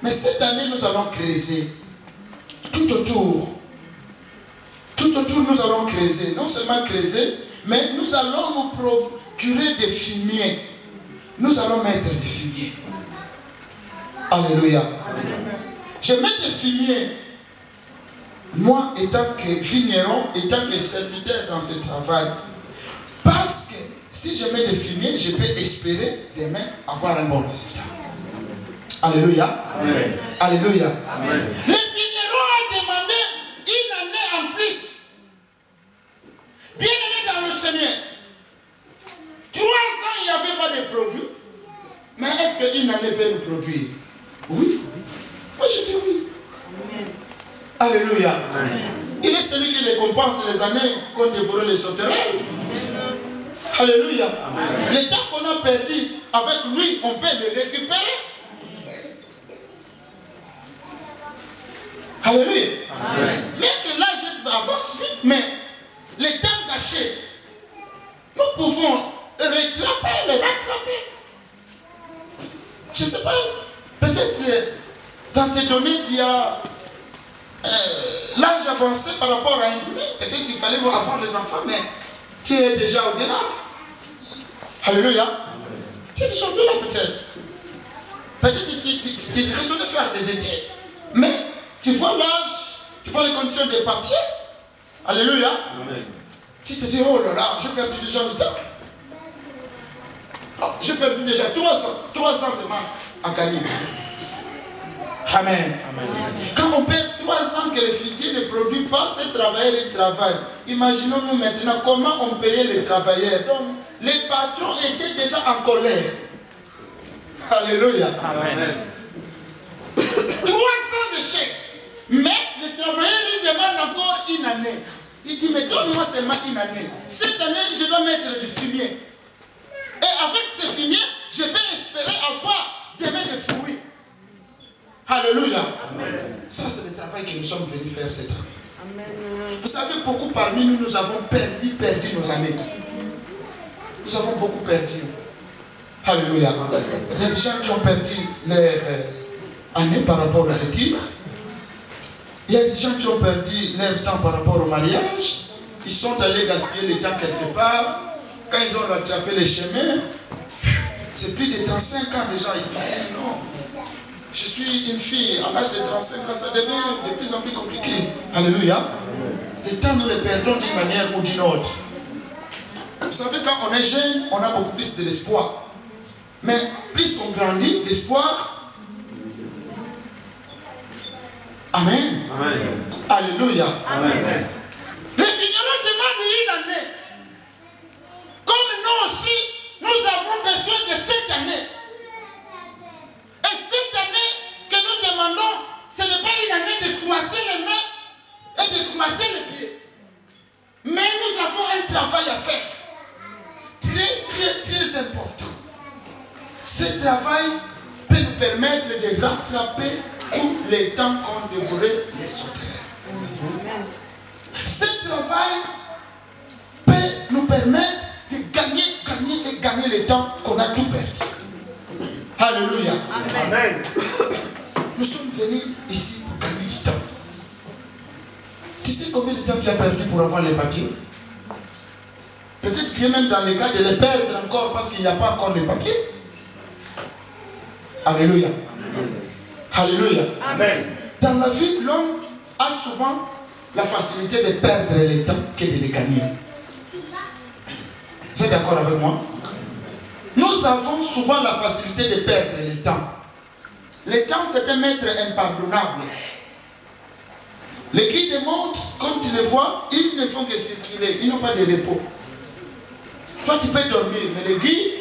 Mais cette année, nous allons creuser. Tout autour. Tout autour, nous allons creuser. Non seulement creuser, mais nous allons nous procurer des fumiers. Nous allons mettre des fumiers. Alléluia. Amen. Je mets des fumiers. Moi, étant que vigneron, étant que serviteur dans ce travail, parce que si je mets des fumiers, je peux espérer demain avoir un bon résultat. Alléluia. Amen. Alléluia. Amen. Le vigneron a demandé une année en plus. Bien aimé dans le Seigneur. 3 ans, il n'y avait pas de produit. Mais est-ce qu'une année peut nous produire? Oui. Moi, je dis oui. Amen. Alléluia. Amen. Il est celui qui récompense les années qu'ont dévoré les sauterelles. Alléluia. Amen. Le temps qu'on a perdu avec lui, on peut le récupérer. Alléluia. Amen. Bien que l'âge avance vite, mais le temps gâché, nous pouvons le rattraper. Je ne sais pas, peut-être dans tes données, tu as l'âge avancé par rapport à un bébé. Peut-être qu'il fallait avoir les enfants, mais tu es déjà au-delà. Alléluia. Tu es déjà au-delà peut-être. Peut-être que tu raisonnes de faire des études, mais tu vois l'âge, tu vois les conditions des papiers. Alléluia. Amen. Tu te dis, oh là là, j'ai perdu déjà le temps. Oh, j'ai perdu déjà 3 ans de mal à gagner. Amen. Amen. Quand on perd 3 ans que le figuier ne produit pas, ces travailleurs ils travaillent. Imaginons-nous maintenant comment on payait les travailleurs. Donc, les patrons étaient déjà en colère. Alléluia. Amen. 3 ans de chèque. Mais le travailleur il demande encore une année. Il dit, mais donne-moi seulement une année. Cette année, je dois mettre du fumier. Et avec ce fumier, je peux espérer avoir demain des fruits. Alléluia. Amen. Ça, c'est le travail que nous sommes venus faire cette année. Amen. Vous savez, beaucoup parmi nous, nous avons perdu nos années. Nous avons beaucoup perdu. Alléluia. Il y a des gens qui ont perdu leur année par rapport aux études. Il y a des gens qui ont perdu leur temps par rapport au mariage. Ils sont allés gaspiller le temps quelque part. Quand ils ont rattrapé les chemins, c'est plus de 35 ans déjà. Ils font non. Je suis une fille, à l'âge de 35 ans, ça devient de plus en plus compliqué. Alléluia. Le temps, nous le perdons d'une manière ou d'une autre. Vous savez, quand on est jeune, on a beaucoup plus de l'espoir. Mais plus on grandit, l'espoir. Amen. Amen. Alléluia. Amen. Les vignerons demandent une année. Comme nous aussi, nous avons besoin de cette année. Et cette année que nous demandons, ce n'est pas une année de croiser les mains et de croiser les pieds. Mais nous avons un travail à faire. Très, très, très important. Ce travail peut nous permettre de rattraper tous les temps qu'ont dévoré les autres. Ce travail peut nous permettre de gagner le temps qu'on a tout perdu. Alléluia. Amen. Nous sommes venus ici pour gagner du temps. Tu sais combien de temps tu as perdu pour avoir les papiers? Peut-être que tu es même dans le cas de les perdre encore parce qu'il n'y a pas encore de papiers. Alléluia. Alléluia. Amen. Dans la vie, l'homme a souvent la facilité de perdre le temps que de les gagner. Vous êtes d'accord avec moi? Nous avons souvent la facilité de perdre le temps. Le temps, c'est un maître impardonnable. Les guides montrent, comme tu le vois, ils ne font que circuler, ils n'ont pas de repos. Toi, tu peux dormir, mais les guides,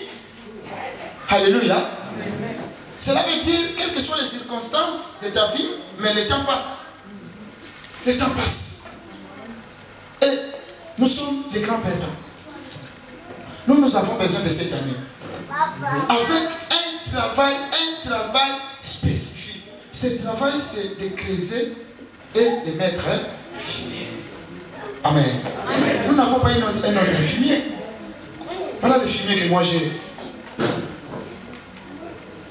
alléluia, cela veut dire, quelles que soient les circonstances de ta vie, mais le temps passe. Le temps passe. Et nous sommes les grands perdants. Nous avons besoin de cette année. Avec un travail spécifique. Ce travail, c'est de creuser et de mettre le fumier. Amen. Amen. Nous n'avons pas un autre fumier. Voilà le fumier que moi j'ai.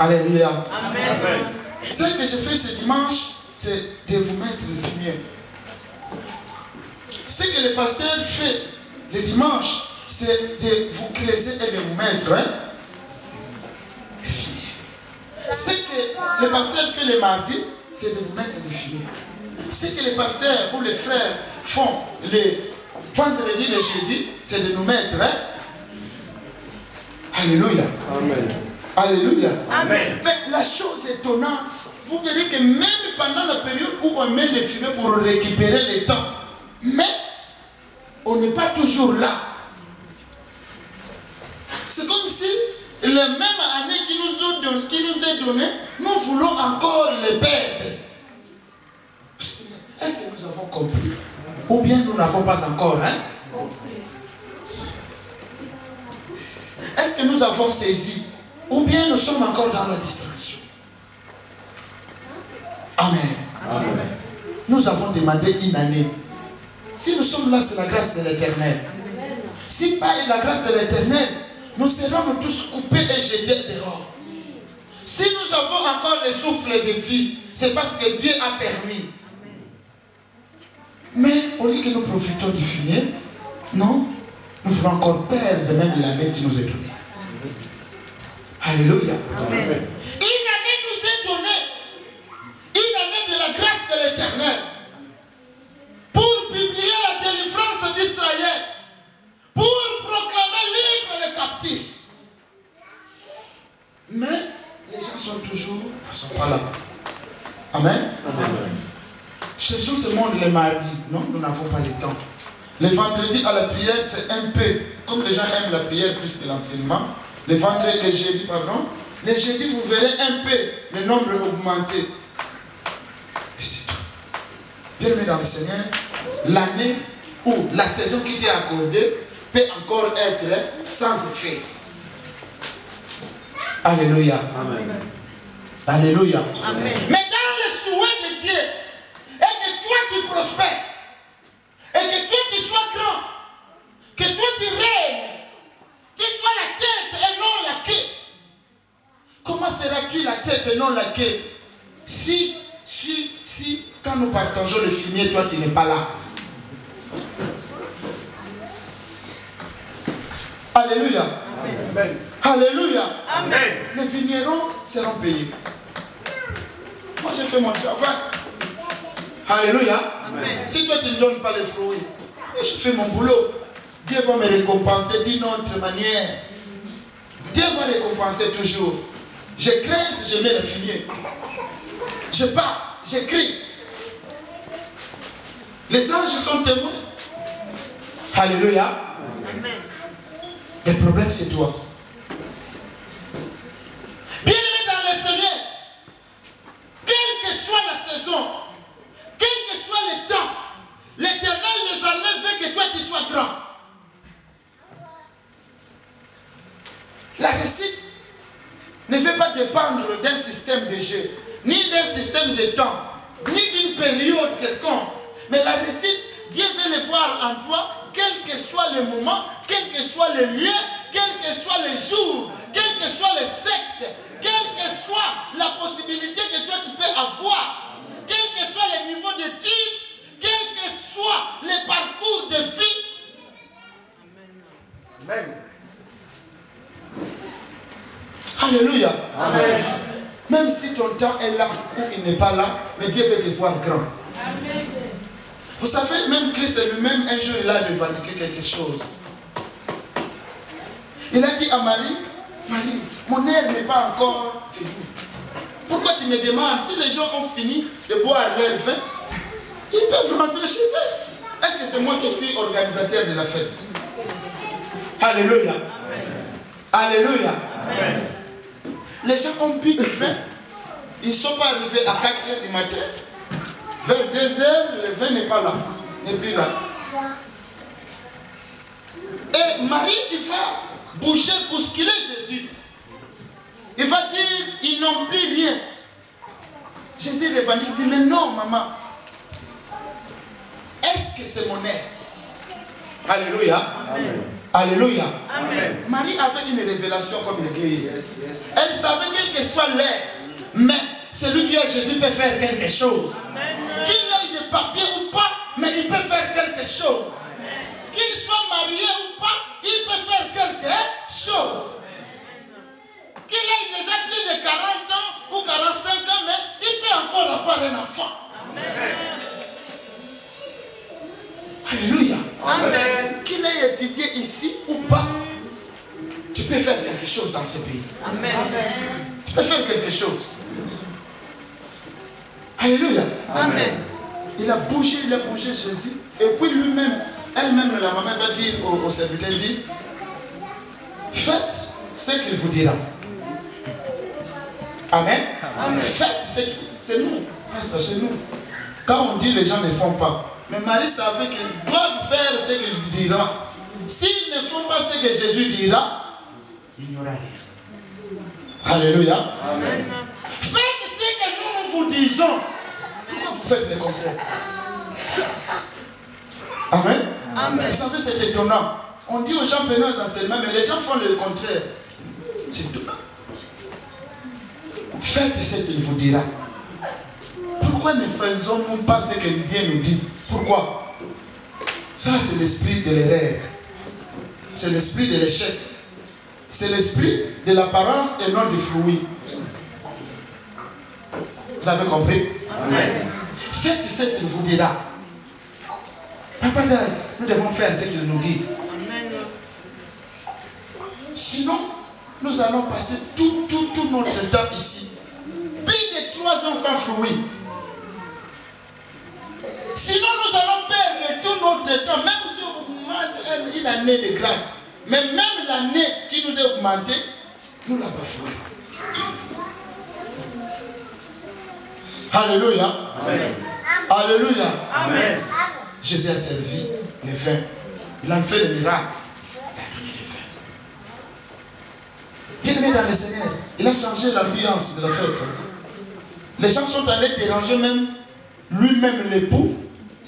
Alléluia. Amen. Ce que je fais ce dimanche, c'est de vous mettre le fumier. Ce que le pasteur fait le dimanche, c'est de vous creuser et de vous mettre le fumier. Ce que le pasteur fait le mardi, c'est de vous mettre le fumier. Ce que les pasteurs ou les frères font les vendredis, les jeudis, c'est de nous mettre. Alléluia. Amen. Alléluia. Amen. Mais la chose étonnante, vous verrez que même pendant la période où on met le fumier pour récupérer le temps, mais on n'est pas toujours là. C'est comme si la même année qui nous est donnée, nous voulons encore les perdre. Est-ce que nous avons compris? Ou bien nous n'avons pas encore, Est-ce que nous avons saisi? Ou bien nous sommes encore dans la distraction? Amen. Amen. Nous avons demandé une année. Si nous sommes là, c'est la grâce de l'Éternel. Si pas la grâce de l'Éternel, nous serons tous coupés et jetés dehors. Si nous avons encore le souffle de vie, c'est parce que Dieu a permis. Mais au lieu que nous profitons du fumier, non, nous voulons encore perdre même l'année qui nous est donnée. Alléluia. Amen. Une année nous est donnée. Une année de la grâce de l'Éternel. Pour publier la délivrance d'Israël. Pour proclamer libre les captifs. Mais les gens sont toujours, ils ne sont pas là. Amen. Amen. Cherchons ce monde les mardis. Non, nous n'avons pas le temps. Les vendredis à la prière, c'est un peu, comme les gens aiment la prière plus que l'enseignement. Les vendredis, les jeudis, pardon. Les jeudis, vous verrez un peu le nombre augmenter. Et c'est tout. Bien-aimé dans le Seigneur, l'année ou la saison qui t'est accordée peut encore être sans effet. Alléluia. Amen. Alléluia. Amen. Mais dans le souhait de Dieu, et que toi tu prospères, et que toi tu sois grand, que toi tu règnes, tu sois la tête et non la queue. Comment seras-tu la tête et non la queue? Si, quand nous partageons le fumier, toi tu n'es pas là. Alléluia. Amen. Alléluia. Amen. Les vignerons seront payés. Moi j'ai fait mon travail. Alléluia. Amen. Si toi tu ne donnes pas les fruits, et je fais mon boulot, Dieu va me récompenser d'une autre manière. Dieu va récompenser toujours. Je crée, je mets le fumier. Je pars, j'écris. Les anges sont témoins. Alléluia. Amen. Le problème c'est toi. Bien-aimé dans le Seigneur, quelle que soit la saison, quel que soit le temps, l'Éternel des armées veut que toi tu sois grand. La réussite ne veut dépendre d'un système de jeu, ni d'un système de temps, ni d'une période quelconque. Mais la réussite, Dieu veut le voir en toi, quel que soit le moment, quel que soit le lieu, quel que soit le jour, quel que soit le sexe, quelle que soit la possibilité que toi tu peux avoir, quel que soit le niveau d'études, quel que soit le parcours de vie. Amen. Alléluia. Amen. Même si ton temps est là ou il n'est pas là, mais Dieu veut te voir grand. Amen. Vous savez, même Christ lui-même, un jour, il a revendiqué quelque chose. Il a dit à Marie, Marie, mon heure n'est pas encore finie. Pourquoi tu me demandes, si les gens ont fini de boire leur vin, ils peuvent rentrer chez eux. Est-ce que c'est moi qui suis organisateur de la fête? Alléluia. Alléluia. Amen. Les gens ont bu du vin. Ils ne sont pas arrivés à 4 h du matin. Vers 2 h, le vin n'est pas là. N'est plus là. Et Marie, il va bouger, bousculer Jésus. Il va dire, ils n'ont plus rien. Jésus revendique, dit, mais non, maman. Est-ce que c'est mon air? Alléluia. Amen. Alléluia. Amen. Marie avait une révélation comme l'Église. Elle savait quel que soit l'air, mais celui qui a Jésus peut faire quelque chose. Qu'il ait de papier ou pas, mais il peut faire quelque chose. Qu'il soit marié ou pas, il peut faire quelque chose. Qu'il ait déjà plus de 40 ans ou 45 ans, mais il peut encore avoir un enfant. Alléluia. Amen. Qu'il ait étudié ici ou pas, tu peux faire quelque chose dans ce pays. Amen. Tu peux faire quelque chose. Alléluia. Amen. Il a bougé Jésus. Et puis lui-même, elle-même, la maman va dire au serviteur, dit, faites ce qu'il vous dira. Amen. Amen. Faites ce qu'il... C'est nous. C'est nous. Quand on dit les gens ne font pas. Mais Marie savait qu'ils doivent faire ce qu'il dira. S'ils ne font pas ce que Jésus dira, il n'y aura rien. Alléluia. Amen. Faites ce que nous vous disons. Pourquoi vous faites le contraire? Amen. Amen. Vous savez, c'est étonnant. On dit aux gens, venez aux enseignements, mais les gens font le contraire. C'est étonnant. Faites ce qu'il vous dira. Pourquoi ne faisons-nous pas ce que Dieu nous dit? Pourquoi? Ça, c'est l'esprit de l'erreur. C'est l'esprit de l'échec. C'est l'esprit de l'apparence et non du fruit. Vous avez compris? Amen. Faites ce qu'il vous dira. Papa, nous devons faire ce qu'il nous dit. Amen. Sinon, nous allons passer tout notre temps ici. Plus de 3 ans sans fruit. Sinon, nous allons perdre tout notre temps, même si on augmente une année de grâce. Mais même l'année qui nous est augmentée, nous la bafouons. Alléluia. Amen. Alléluia. Amen. Jésus a servi le vin. Il a fait le miracle. Il a donné le vin. Bien-aimé dans le Seigneur, il a changé l'ambiance de la fête. Les gens sont allés déranger même lui-même l'époux,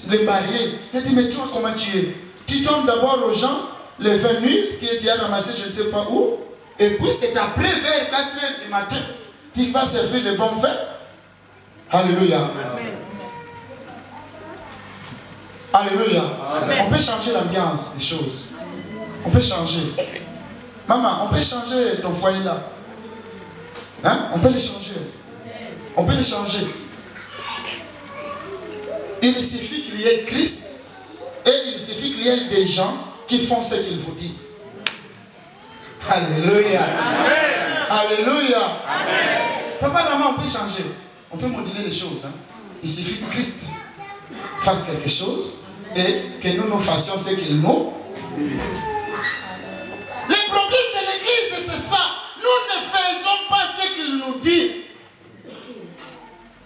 les mariés. Il a dit, mais toi, comment tu es? Tu donnes d'abord aux gens le vin nul que tu as ramassé je ne sais pas où. Et puis c'est après vers 4 h du matin, tu vas servir le bon vin. Alléluia. Alléluia. Amen. On peut changer l'ambiance des choses. On peut changer. Maman, on peut changer ton foyer là. Hein? On peut les changer. On peut les changer. Il suffit qu'il y ait Christ et il suffit qu'il y ait des gens qui font ce qu'il vous dit. Alléluia. Amen. Alléluia. Amen. Papa, maman, on peut changer. On peut modeler les choses. Hein? Il suffit que Christ fasse quelque chose et que nous fassions ce qu'il nous. Le problème de l'église, c'est ça. Nous ne faisons pas ce qu'il nous dit.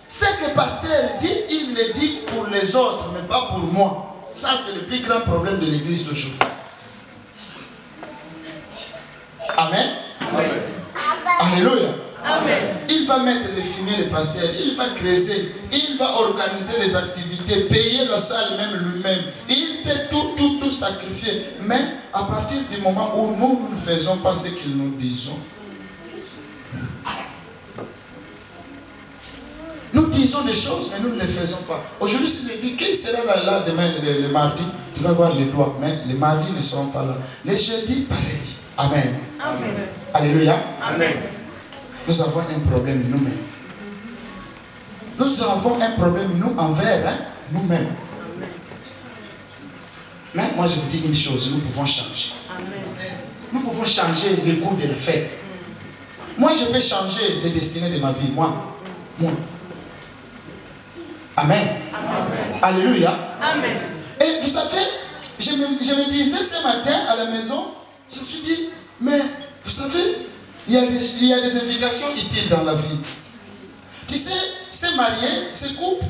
Ce que le pasteur dit, il le dit pour les autres, mais pas pour moi. Ça, c'est le plus grand problème de l'église d'aujourd'hui. Amen. Amen. Alléluia. Amen. il va mettre les fumiers, le pasteur, il va creuser, il va organiser les activités, payer la salle même lui-même. Il peut tout sacrifier. Mais à partir du moment où nous ne faisons pas ce qu'il nous disons, nous disons des choses, mais nous ne les faisons pas. Aujourd'hui, si je dis, qui sera là demain, le mardi, tu vas voir les doigts, mais les mardis ne seront pas là. Les jeudis, pareil. Amen. Amen. Alléluia. Amen. Nous avons un problème nous-mêmes. Nous avons un problème nous envers nous-mêmes. Mais moi, je vous dis une chose, nous pouvons changer. Nous pouvons changer le goût de la fête. Moi, je peux changer les destinées de ma vie. Moi. Amen. Amen. Alléluia. Amen. Et vous savez, je me disais ce matin à la maison, je me suis dit, mais vous savez, il y a des invitations utiles dans la vie. Tu sais, ces mariés, ces couples,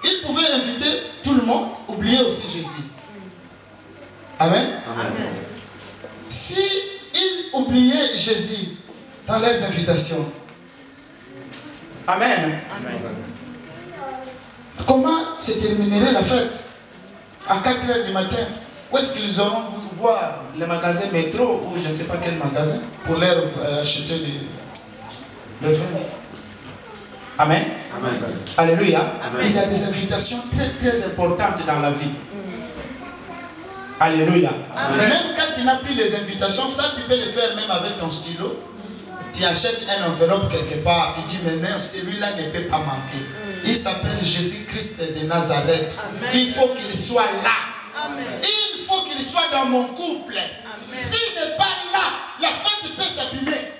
ils pouvaient inviter tout le monde, oublier aussi Jésus. Amen. Amen. Si ils oubliaient Jésus dans leurs invitations, Amen. Amen. Comment se terminerait la fête? À 4 h du matin, où est-ce qu'ils auront voir les magasins métro ou je ne sais pas quel magasin pour leur acheter le vin? Amen. Amen. Alléluia. Amen. Il y a des invitations très importantes dans la vie. Alléluia. Amen. Même quand tu n'as plus les invitations, ça tu peux le faire même avec ton stylo. Tu achètes une enveloppe quelque part, tu dis maintenant celui-là ne peut pas manquer. Il s'appelle Jésus-Christ de Nazareth. Amen. Il faut qu'il soit là. Amen. Il faut qu'il soit dans mon couple. S'il n'est pas là, la fête peut s'abîmer.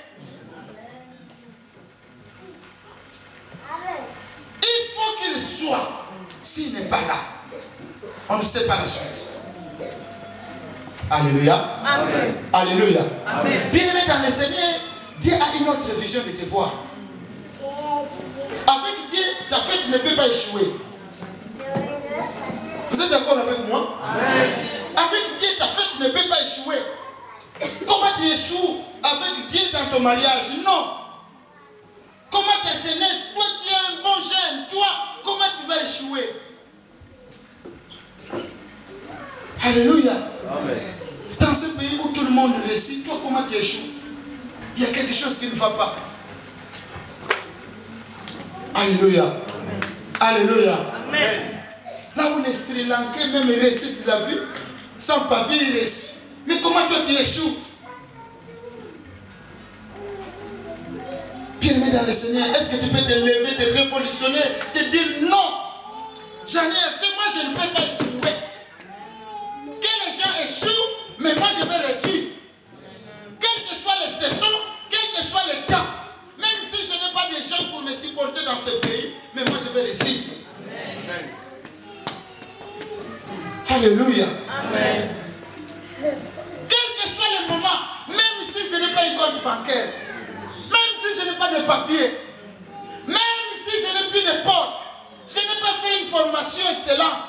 Il faut qu'il soit. S'il n'est pas là, on ne sait pas la suite. Alléluia. Amen. Alléluia. Amen. Bien-aimé dans le Seigneur, Dieu a une autre vision de te voir. Avec Dieu, ta fête ne peut pas échouer. Vous êtes d'accord avec moi? Amen. Avec Dieu, ta fête ne peut pas échouer. Comment tu échoues avec Dieu dans ton mariage? Non. Comment ta jeunesse, toi qui es un bon jeune, toi, comment tu vas échouer? Alléluia. Amen. Dans ce pays où tout le monde réussit, toi comment tu échoues? Il y a quelque chose qui ne va pas. Alléluia. Amen. Alléluia. Amen. Là où les Sri Lankais même réussissent la vie, sans papier ils réussissent. Mais comment toi tu échoues? Bien-aimé dans le Seigneur, est-ce que tu peux te lever, te révolutionner, te dire non, j'en ai assez, moi je ne peux pas échouer. Que les gens échouent, mais moi je vais réussir. Quelles que soient les saisons, quel que soit le temps, même si je n'ai pas de gens pour me supporter dans ce pays, mais moi je vais réussir. Amen. Alléluia. Amen. Quel que soit le moment, même si je n'ai pas un compte bancaire, même si je n'ai pas de papier, même si je n'ai plus de porte, je n'ai pas fait une formation excellente,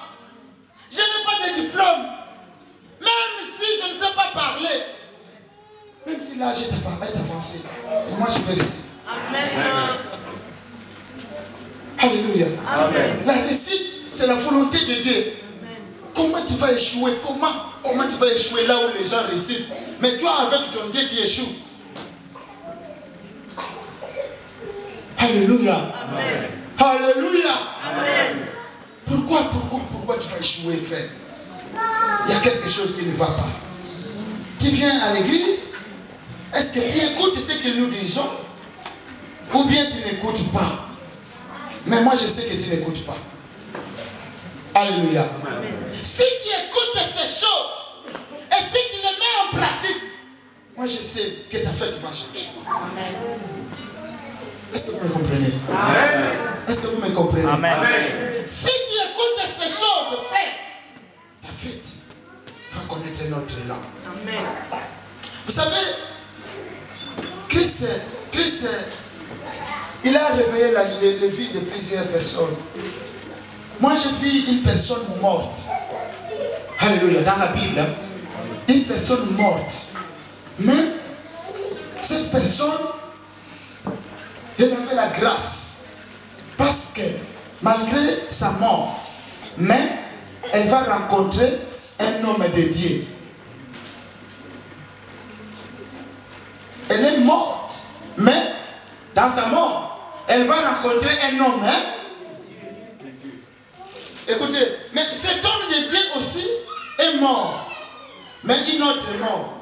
je n'ai pas de diplôme, même si je ne sais pas parler, même si l'âge est avancé, moi je vais réussir. Amen. Alléluia. Amen. La réussite, c'est la volonté de Dieu. Amen. Comment tu vas échouer? Comment tu vas échouer là où les gens réussissent? Mais toi, avec ton Dieu, tu échoues. Alléluia. Amen. Alléluia. Amen. Pourquoi tu vas échouer, frère? Il y a quelque chose qui ne va pas. Tu viens à l'église, est-ce que tu écoutes ce que nous disons? Ou bien tu n'écoutes pas? Mais moi je sais que tu n'écoutes pas. Alléluia. Amen. Si tu écoutes ces choses et si tu les mets en pratique, moi je sais que ta fête va changer. Amen. Est-ce que vous me comprenez? Amen. Est-ce que vous me comprenez? Amen. Si tu écoutes ces choses, frère, ta fête va connaître notre langue. Amen. Vous savez, Christ, il a réveillé la vie de plusieurs personnes. Moi, j'ai vu une personne morte. Alléluia, dans la Bible, une personne morte. Mais cette personne, elle avait la grâce. Parce que malgré sa mort, mais elle va rencontrer un homme dédié. Elle est morte, mais dans sa mort, elle va rencontrer un homme. Écoutez, mais cet homme de Dieu aussi est mort, mais une autre est mort.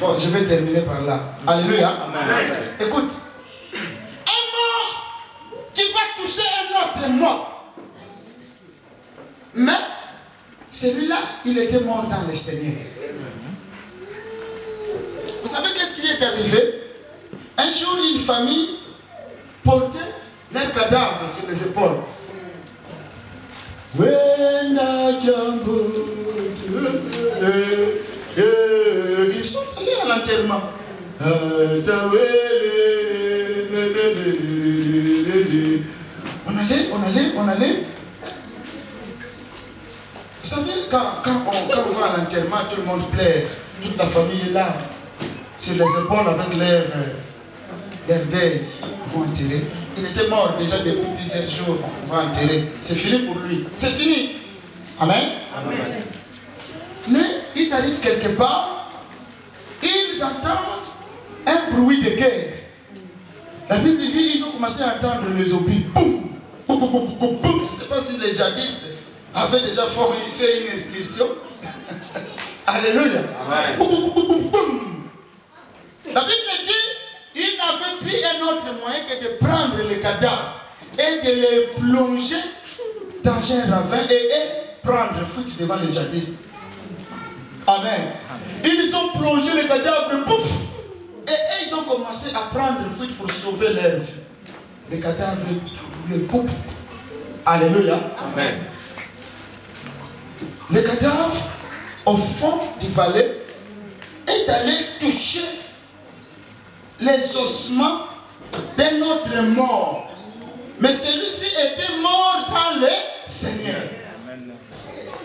Bon, je vais terminer par là. Alléluia. Amen. Écoute, un mort qui va toucher un autre mort. Mais celui-là, il était mort dans le Seigneur. Vous savez qu'est-ce qui est arrivé? Un jour, une famille portait leur cadavre sur les épaules. Ils sont allés à l'enterrement. On allait. Vous savez, quand on va à l'enterrement, tout le monde pleure. Toute la famille est là. Sur les épaules avec leur deuil. Ils vont enterrer. Il était mort déjà depuis plusieurs jours. On va enterrer. C'est fini pour lui. C'est fini. Amen. Amen. Mais ils arrivent quelque part. Ils entendent un bruit de guerre. La Bible dit qu'ils ont commencé à entendre les obus. Boum, boum, boum, boum, boum, boum. Je ne sais pas si les djihadistes avaient déjà fait une inscription. Alléluia. Amen. Boum, boum, boum, boum, boum. La Bible dit il n'avait plus un autre moyen que de prendre les cadavres et de les plonger dans un ravin et prendre fuite devant les djihadistes. Amen. Ils ont plongé les cadavres, pouf, et ils ont commencé à prendre fuite pour sauver leur vie. Les cadavres, les pouf. Alléluia. Amen. Les cadavres, au fond du vallée, est allé toucher les ossements d'un autre mort. Mais celui-ci était mort dans le Seigneur. Amen.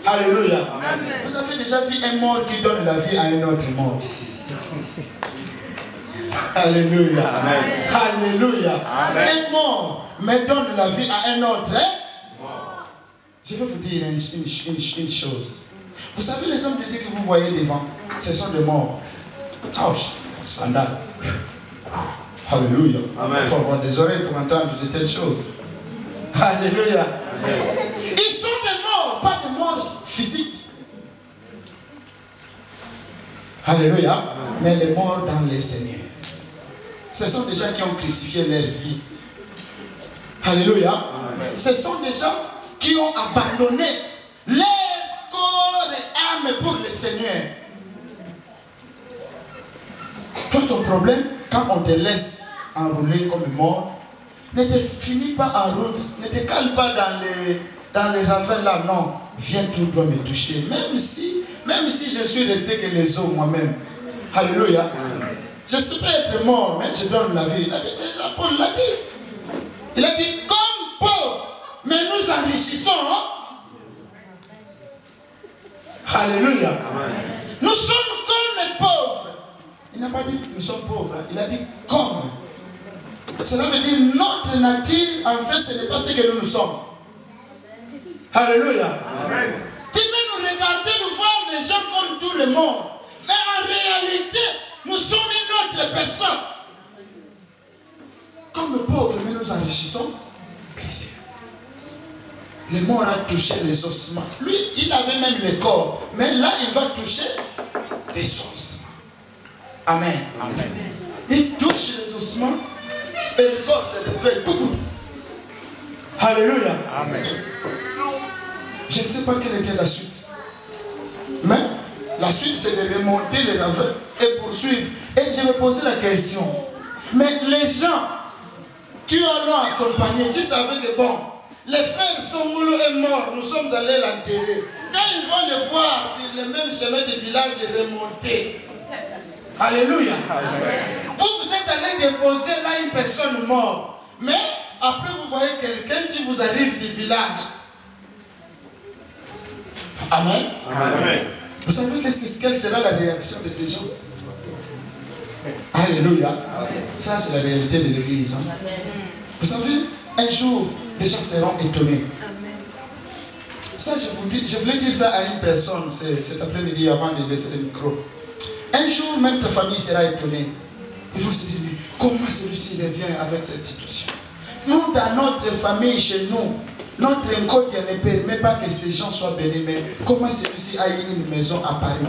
Alléluia. Amen. Vous avez déjà vu un mort qui donne la vie à un autre mort? Alléluia. Amen. Alléluia. Amen. Un mort me donne la vie à un autre. Je vais vous dire une chose. Vous savez, les hommes de Dieu que vous voyez devant, ce sont des morts. Oh, scandale. Alléluia. Il faut avoir des oreilles pour entendre de telles choses. Alléluia. Amen. Ils sont des morts, pas des morts physiques. Alléluia. Amen. Mais les morts dans les Seigneurs. Ce sont des gens qui ont crucifié leur vie. Alléluia. Amen. Ce sont des gens qui ont abandonné leur corps et âme pour le Seigneur. Toi, ton problème, quand on te laisse enrouler comme mort, ne te finis pas en route, ne te cale pas dans les ravins là, non. Viens tout droit me toucher, même si je suis resté que les os moi-même. Alléluia. Je sais pas être mort, mais je donne la vie. Il a dit déjà, Paul l'a dit. Il a dit, comme pauvres, mais nous enrichissons. Hein? Alléluia. Amen. Nous sommes comme les pauvres. Il n'a pas dit que nous sommes pauvres. Il a dit comme. Cela veut dire notre nature, en fait, ce n'est pas ce que nous sommes. Alléluia. Amen. Tu peux nous regarder, nous voir les gens comme tout le monde. Mais en réalité, nous sommes une autre personne. Comme pauvres, mais nous enrichissons. Plaisir. Le mort a touché les ossements. Lui, il avait même le corps. Mais là, il va toucher les ossements. Amen. Amen. Il touche les ossements et le corps se réveille. Alléluia. Amen. Je ne sais pas quelle était la suite. Mais la suite, c'est de remonter les ravins et poursuivre. Et je me posais la question. Mais les gens qui l'ont accompagné, qui savaient que bon, les frères Songolo est mort, nous sommes allés l'enterrer. Quand ils vont le voir sur le même chemin du village et remonter. Alléluia. Amen. Vous êtes allé déposer là une personne morte. Mais après vous voyez quelqu'un qui vous arrive du village. Amen. Amen. Vous savez quelle sera la réaction de ces gens? Alléluia. Ça, c'est la réalité de l'église. Hein. Vous savez, un jour, les gens seront étonnés. Ça, je voulais dire ça à une personne cet après-midi avant de laisser le micro. Un jour, même ta famille sera étonnée. Il faut se dire, mais comment celui-ci revient avec cette situation? Nous, dans notre famille, chez nous, notre code ne permet pas que ces gens soient bénis, mais comment celui-ci a eu une maison à Paris?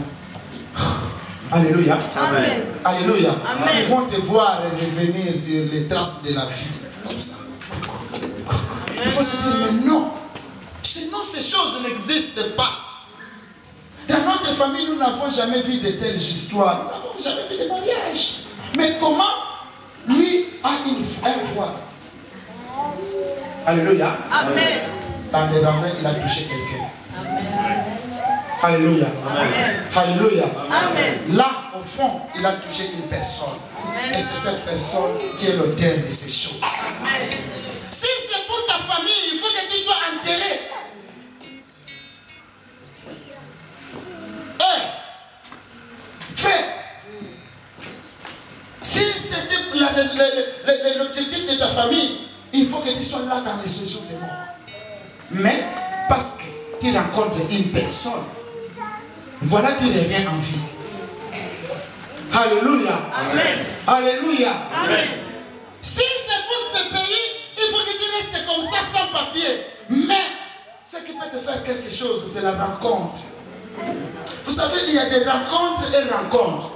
Alléluia. Amen. Alléluia. Amen. Ils vont te voir revenir sur les traces de la vie. Comme ça. Il faut se dire, mais non. Chez nous, ces choses n'existent pas. Dans notre famille, nous n'avons jamais vu de telles histoires. Nous n'avons jamais vu de mariage. Mais comment lui a un voile? Alléluia. Amen. Dans les ravins, il a touché quelqu'un. Alléluia. Amen. Alléluia. Amen. Là, au fond, il a touché une personne. Et c'est cette personne qui est l'auteur de ces choses. Si c'est pour ta famille, il faut que tu sois enterré. Frère, si c'était l'objectif de ta famille, il faut que tu sois là dans les séjours des morts. Mais parce que tu rencontres une personne, voilà, tu reviens en vie. Alléluia. Amen. Alléluia. Amen. Si c'est pour ce pays, il faut que tu restes comme ça sans papier. Mais ce qui peut te faire quelque chose, c'est la rencontre. Vous savez, il y a des rencontres et rencontres.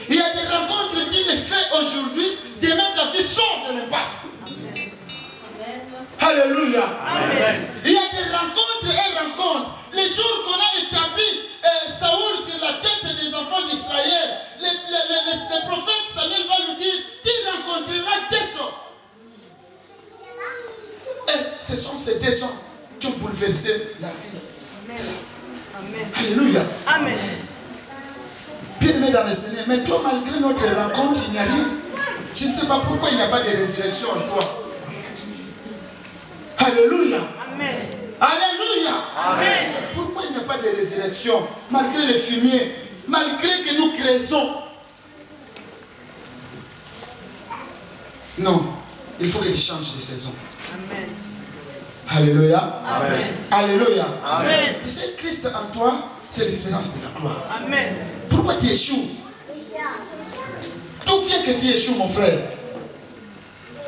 Il y a des rencontres que tu les fais aujourd'hui, demain ta vie sort de l'impasse. Alléluia. Amen. Il y a des rencontres et rencontres. Les jours qu'on a établi Saoul sur la tête des enfants d'Israël, le prophète Samuel va lui dire, tu rencontreras des hommes. Et ce sont ces deux hommes qui ont bouleversé la vie. Amen. Alléluia. Amen. Bien-aimé dans le Seigneur, mais toi, malgré notre rencontre, il n'y a rien. Je ne sais pas pourquoi il n'y a pas de résurrection en toi. Alléluia. Amen. Alléluia. Amen. Pourquoi il n'y a pas de résurrection? Malgré le fumier, malgré que nous créons. Non, il faut que tu changes de saison. Amen. Alléluia. Amen. Alléluia. Amen. Tu sais, Christ en toi, c'est l'expérience de la gloire. Amen. Pourquoi tu échoues? D'où vient que tu échoues, mon frère?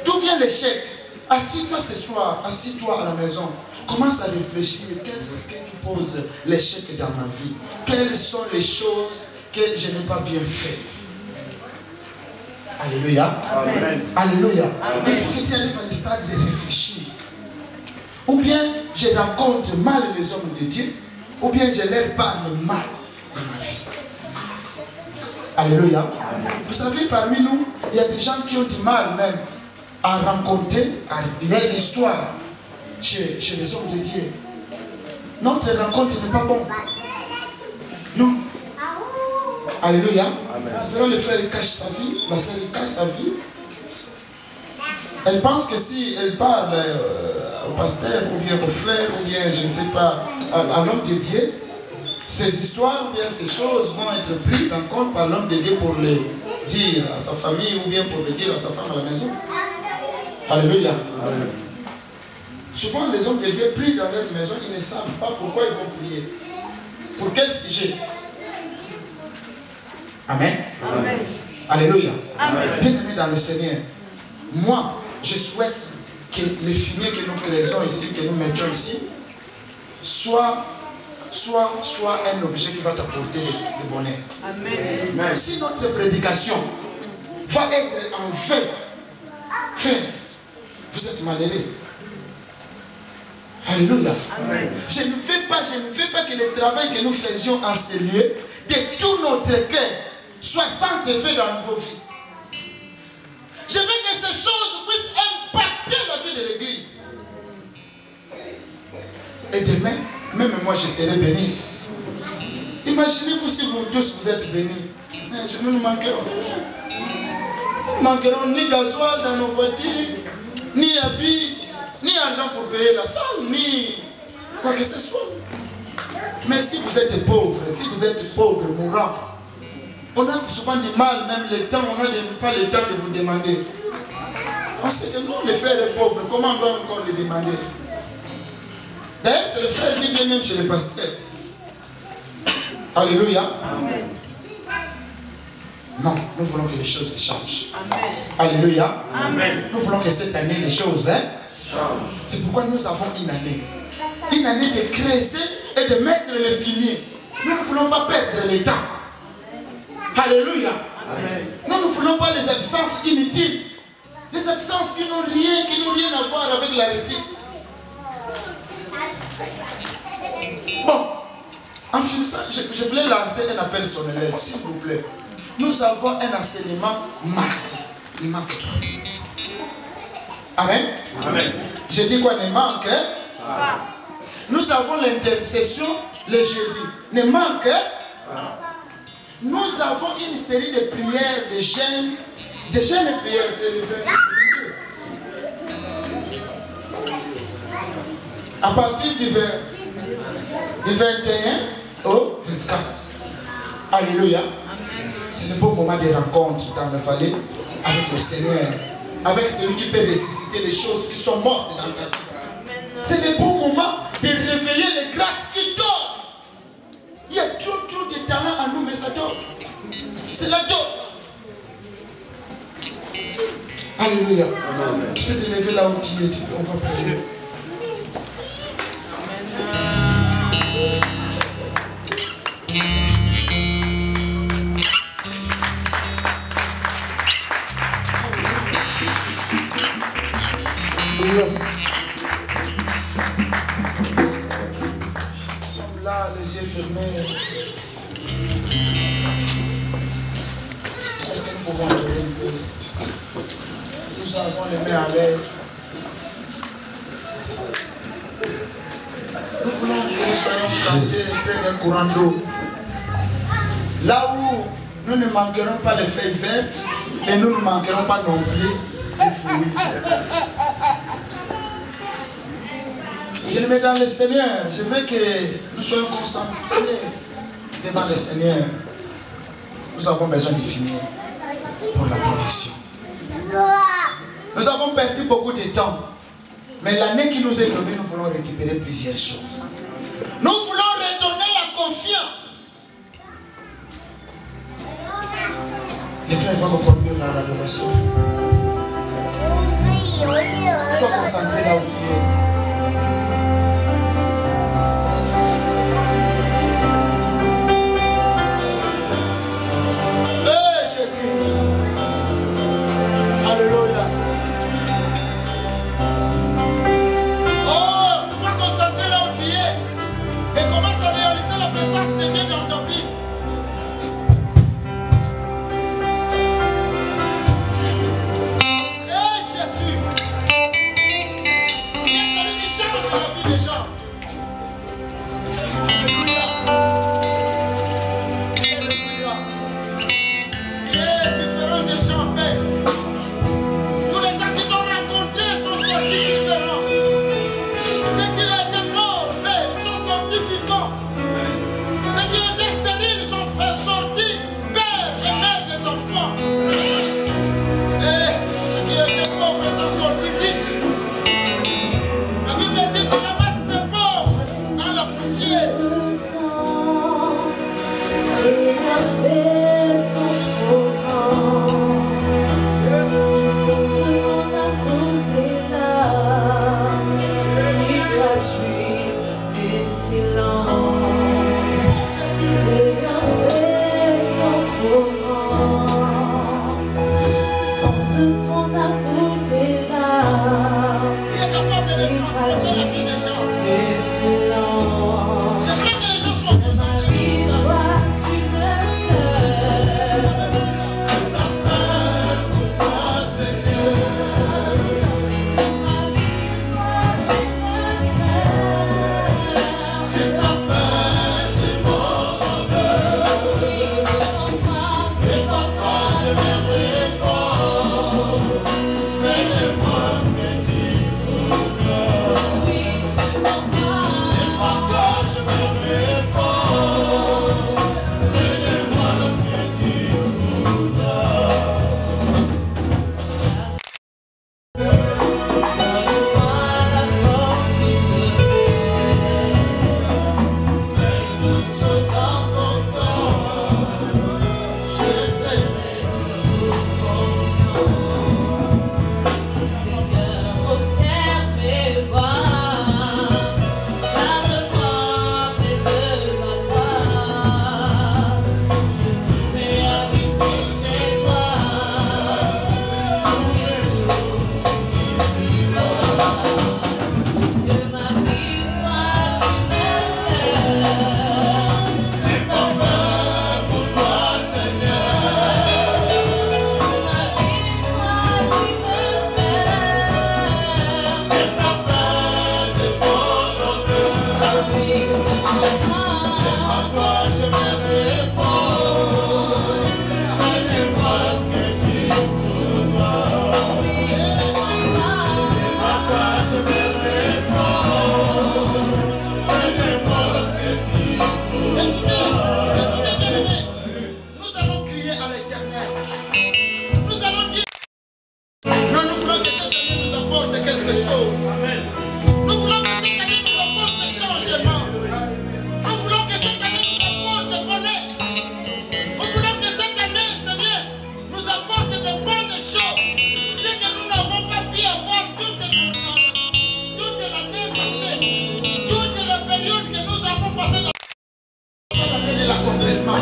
D'où vient l'échec? Assis-toi ce soir, assis-toi à la maison. Commence à réfléchir. Qu'est-ce qui pose l'échec dans ma vie? Quelles sont les choses que je n'ai pas bien faites? Alléluia. Amen. Alléluia. Il faut que tu arrives à un stade de réfléchir. Ou bien je rencontre mal les hommes de Dieu, ou bien je leur parle mal dans ma vie. Alléluia. Vous savez, parmi nous, il y a des gens qui ont du mal même à rencontrer, à lire l'histoire chez les hommes de Dieu. Notre rencontre n'est pas bonne. Non. Alléluia. Tu verras, le frère il cache sa vie, la sœur il cache sa vie. Elle pense que si elle parle au pasteur, ou bien au frère, ou bien je ne sais pas, à l'homme de Dieu, ces histoires ou bien ces choses vont être prises en compte par l'homme de Dieu pour le dire à sa famille ou bien pour le dire à sa femme à la maison. Alléluia. Amen. Souvent les hommes de Dieu prient dans leur maison, ils ne savent pas pourquoi ils vont prier. Pour quel sujet? Amen. Amen. Alléluia. Amen. Bien-aimé dans le Seigneur, moi je souhaite que le fumier que nous créons ici, que nous mettions ici, soit un objet qui va t'apporter le bonheur. Amen. Si notre prédication va être en vain, frère, vous êtes malheureux. Alléluia. Amen. Je ne veux pas que le travail que nous faisions en ce lieu, de tout notre cœur, soit sans effet dans vos vies. Je veux que ces choses puissent impacter la vie de l'Église. Et demain, même moi je serai béni. Imaginez-vous si vous tous vous êtes bénis. Nous ne manquerons rien. Nous ne manquerons ni gasoil dans nos voitures, ni habits, ni argent pour payer la salle, ni quoi que ce soit. Mais si vous êtes pauvre, mourant, On a souvent du mal, même le temps, on n'a pas le temps de vous demander. On sait que nous, les frères et pauvres, comment on doit encore les demander? D'ailleurs, c'est le frère qui vient même chez le pasteur. Alléluia. Amen. Non, nous voulons que les choses changent. Amen. Alléluia. Amen. Nous voulons que cette année, les choses changent. C'est pourquoi nous avons une année. Une année de creuser et de mettre les finiers. Nous ne voulons pas perdre le temps. Alléluia. Amen. Nous ne voulons pas les absences inutiles. Les absences qui n'ont rien à voir avec la réussite. Bon, en finissant, je voulais lancer un appel solennel, s'il vous plaît. Nous avons un enseignement mardi. Il ne manque pas. Amen. Amen. Je dis quoi, ne manque pas. Nous avons l'intercession le jeudi. Ne manque pas. Nous avons une série de prières, de jeûnes et prières. C'est le 22. À partir du 21 au 24. Alléluia. C'est le bon moment de rencontre dans la vallée avec le Seigneur, avec celui qui peut ressusciter les choses qui sont mortes dans ta vie. C'est le bon moment de réveiller les grâces qui dorment. Il y a trop de talent en nous, mais ça dort. C'est la dort. Alléluia. Tu peux te lever là où tu es, on va prier. Nous sommes là, les yeux fermés. Est-ce que nous pouvons lever un peu? Nous avons les mains à l'air. Nous voulons que nous soyons plantés près d'un courant d'eau. Là où nous ne manquerons pas les feuilles vertes et nous ne manquerons pas non plus les fruits. Bien-aimés dans le Seigneur, je veux que nous soyons concentrés devant le Seigneur. Nous avons besoin de finir pour la production. Nous avons perdu beaucoup de temps. Mais l'année qui nous est donnée, nous voulons récupérer plusieurs choses. Nous voulons redonner la confiance. Les frères vont nous conduire dans l'adoration. Sois concentré là où tu es. Alléluia. Oh, tu dois concentrer là où tu es et commence à réaliser la présence de Dieu dans ta vie. Jésus, tu es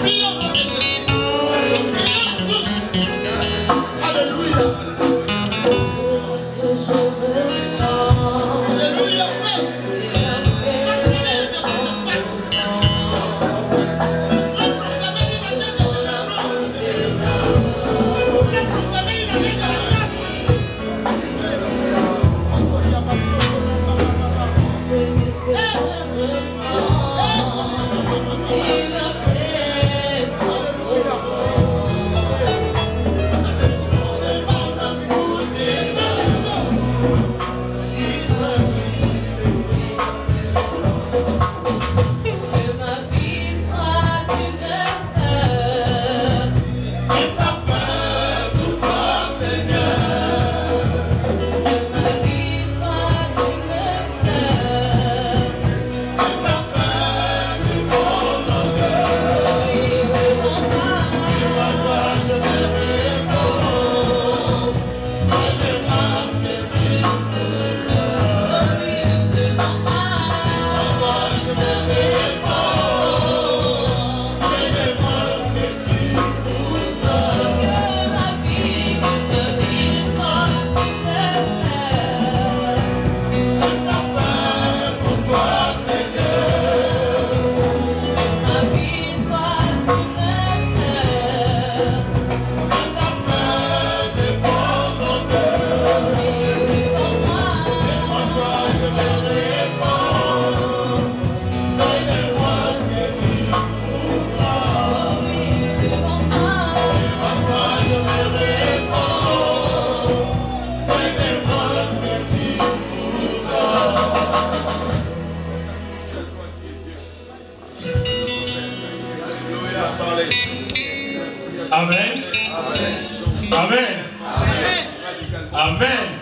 Prions notre Jésus. Prions tous. Alléluia. Alléluia. Amen. Amen. Amen.